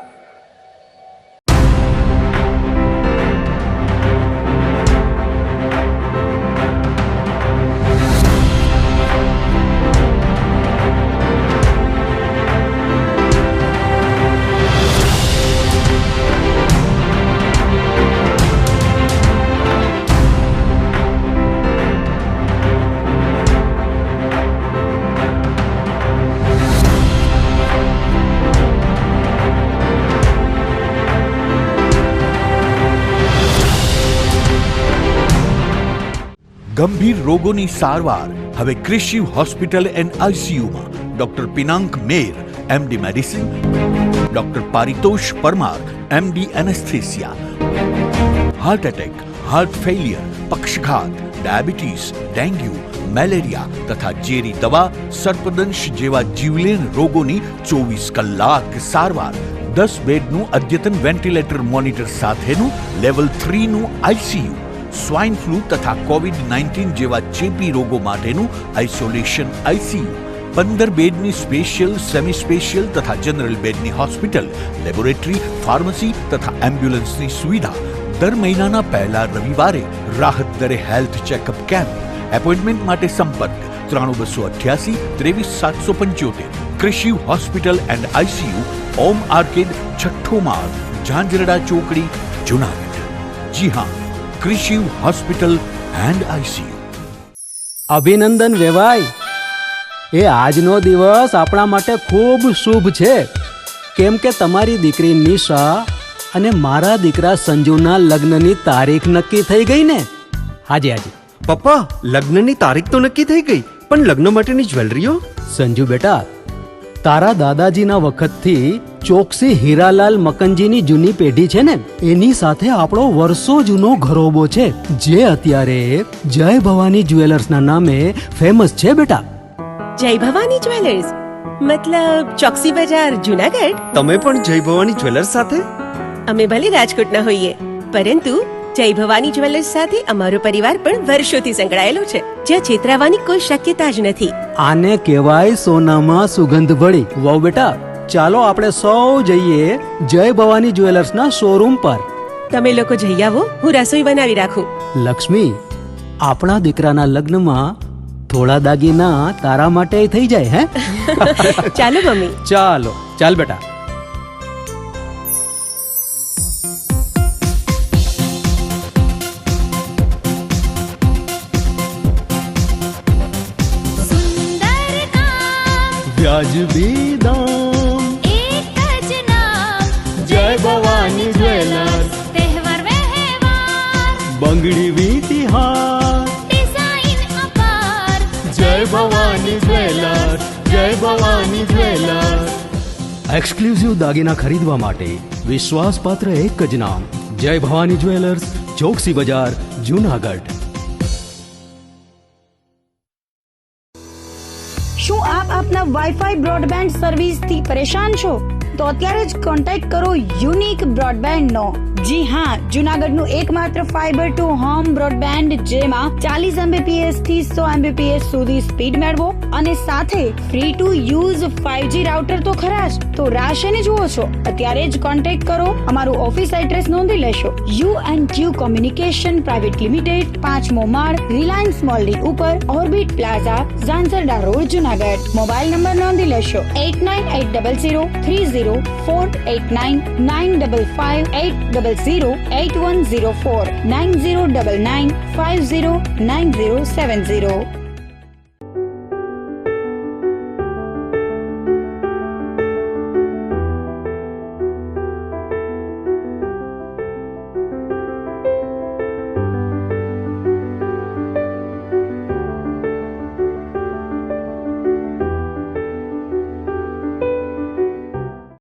Speaker 1: ગંભીર રોગોની સારવાર હવે ક્રિશિવ હોસ્પિટલ એન્ડ આઈસીયુમાં doctor Pinank Mer, MD medicine, doctor Paritosh Parmar, MD anaesthesia. Heart attack, heart failure, પક્ષઘાત, ડાયાબિટીસ, ડેન્ગ્યુ, મેલેરિયા તથા ઝેરી દવા, સર્પદંશ જેવા જીવલેણ રોગોની 24 કલાક સારવાર, 10 બેડનું અદ્યતન વેન્ટિલેટર મોનિટર સાથેનું લેવલ 3નું આઈસીયુ, સ્વાઇન ફ્લૂ તથા કોવિડ-19 જેવા ચેપી રોગો માટેનું આઇસોલેશન આઈસીયુ, 15 બેડની સ્પેશિયલ, સેમી સ્પેશિયલ તથા જનરલ બેડની હોસ્પિટલ, લેબોરેટરી, ફાર્મસી તથા એમ્બ્યુલન્સની સુવિધા, દર મહિનાના પહેલા રવિવારે રાહત દરે હેલ્થ ચેકઅપ કેમ્પ. એપોઇન્ટમેન્ટ માટે સંપર્ક 9288 23775. કૃષિ hospital and ICU, Om arcade, છઠ્ઠો માળ, ઝાંઝરડા ચોકડી, જુનાગઢ. જી હા, કૃષિ હોસ્પિટલ એન્ડ આઈસીયુ.
Speaker 3: અભિનંદન વેવાય. એ આજનો દિવસ આપણા માટે ખૂબ શુભ છે, કેમ કે તમારી દીકરી નિશા અને મારા દીકરા સંજુના લગ્નની તારીખ નક્કી થઈ ગઈ ને. હાજી હાજી
Speaker 4: પપ્પા, લગ્નની તારીખ તો નક્કી થઈ ગઈ, પણ લગ્ન માટેની જ્વેલરીઓ?
Speaker 3: સંજુ બેટા, તારા દાદાજીના વખતથી ચોકસી હીરાલાલ મકનજીની જૂની પેઢી છે ને, એની સાથે આપણો વર્ષો જૂનો ઘરોબો છે, જે અત્યારે જય ભવાની જ્વેલર્સના નામે ફેમસ છે બેટા.
Speaker 5: જય ભવાની જ્વેલર્સ મતલબ ચોકસી બજાર, જુનાગઢ?
Speaker 4: તમે પણ જય ભવાની જ્વેલર્સ સાથે?
Speaker 5: અમે ભલે રાજકોટના હોઈએ, પરંતુ જય ભવાની જ્વેલર્સ સાથે અમારો પરિવાર પણ વર્ષોથી સંકળાયેલો છે, જ્યાં છેતરાવાની કોઈ શક્યતા જ નથી.
Speaker 3: આને કહેવાય સોનામાં સુગંધ ભળી. વહુ બેટા, ચાલો આપણે સૌ જઈએ જય ભવાની જ્વેલર્સના શોરૂમ પર.
Speaker 5: તમે લોકો જઈ આવો, હું રસોઈ બનાવી રાખું.
Speaker 3: લક્ષ્મી, આપણા દીકરાના લગ્નમાં થોડા દાગીના તારા માટે થઈ જાય. હે
Speaker 5: ચાલો મમ્મી.
Speaker 3: ચાલો ચાલ બેટા. વ્યાજબી દામ,
Speaker 6: એક જ નામ,
Speaker 3: જય ભવાની જ્વેલર્સ.
Speaker 6: તહેવાર વ્યવહાર,
Speaker 3: બંગડી વીટી હાર,
Speaker 6: ડિઝાઇન અપાર,
Speaker 3: જય ભવાની જ્વેલર્સ, જય ભવાની જ્વેલર્સ. એક્સક્લુઝિવ દાગીના ખરીદવા માટે વિશ્વાસપાત્ર એક જ નામ, જય ભવાની જ્વેલર્સ, ચોકસી બજાર, જુનાગઢ.
Speaker 2: શું આપ આપના વાઈફાઈ બ્રોડબેન્ડ સર્વિસથી પરેશાન છો? તો અત્યારે જ કોન્ટેક્ટ કરો યુનિક બ્રોડબેન્ડ નો. જી હા, જુનાગઢનું એકમાત્ર ફાઈબર ટુ હોમ બ્રોડબેન્ડ, જેમાં 40 Mbps થી 100 Mbps સુધી સ્પીડ મેળવો અને સાથે free to use 5G router તો ખરા જ. તો રાહ શેની જુઓ છો? અત્યારે જ કોન્ટેક્ટ કરો. અમારું ઓફિસ એડ્રેસ નોંધી લેશો. U&Q કોમ્યુનિકેશન પ્રાઇવેટ લિમિટેડ, 5મો માળ, રિલાયન્સ મોલની ઉપર, orbit plaza, Zanzarda road, Junagadh. Mobile number નોંધી લેશો 8980030489 955 800 8104 9099 509070.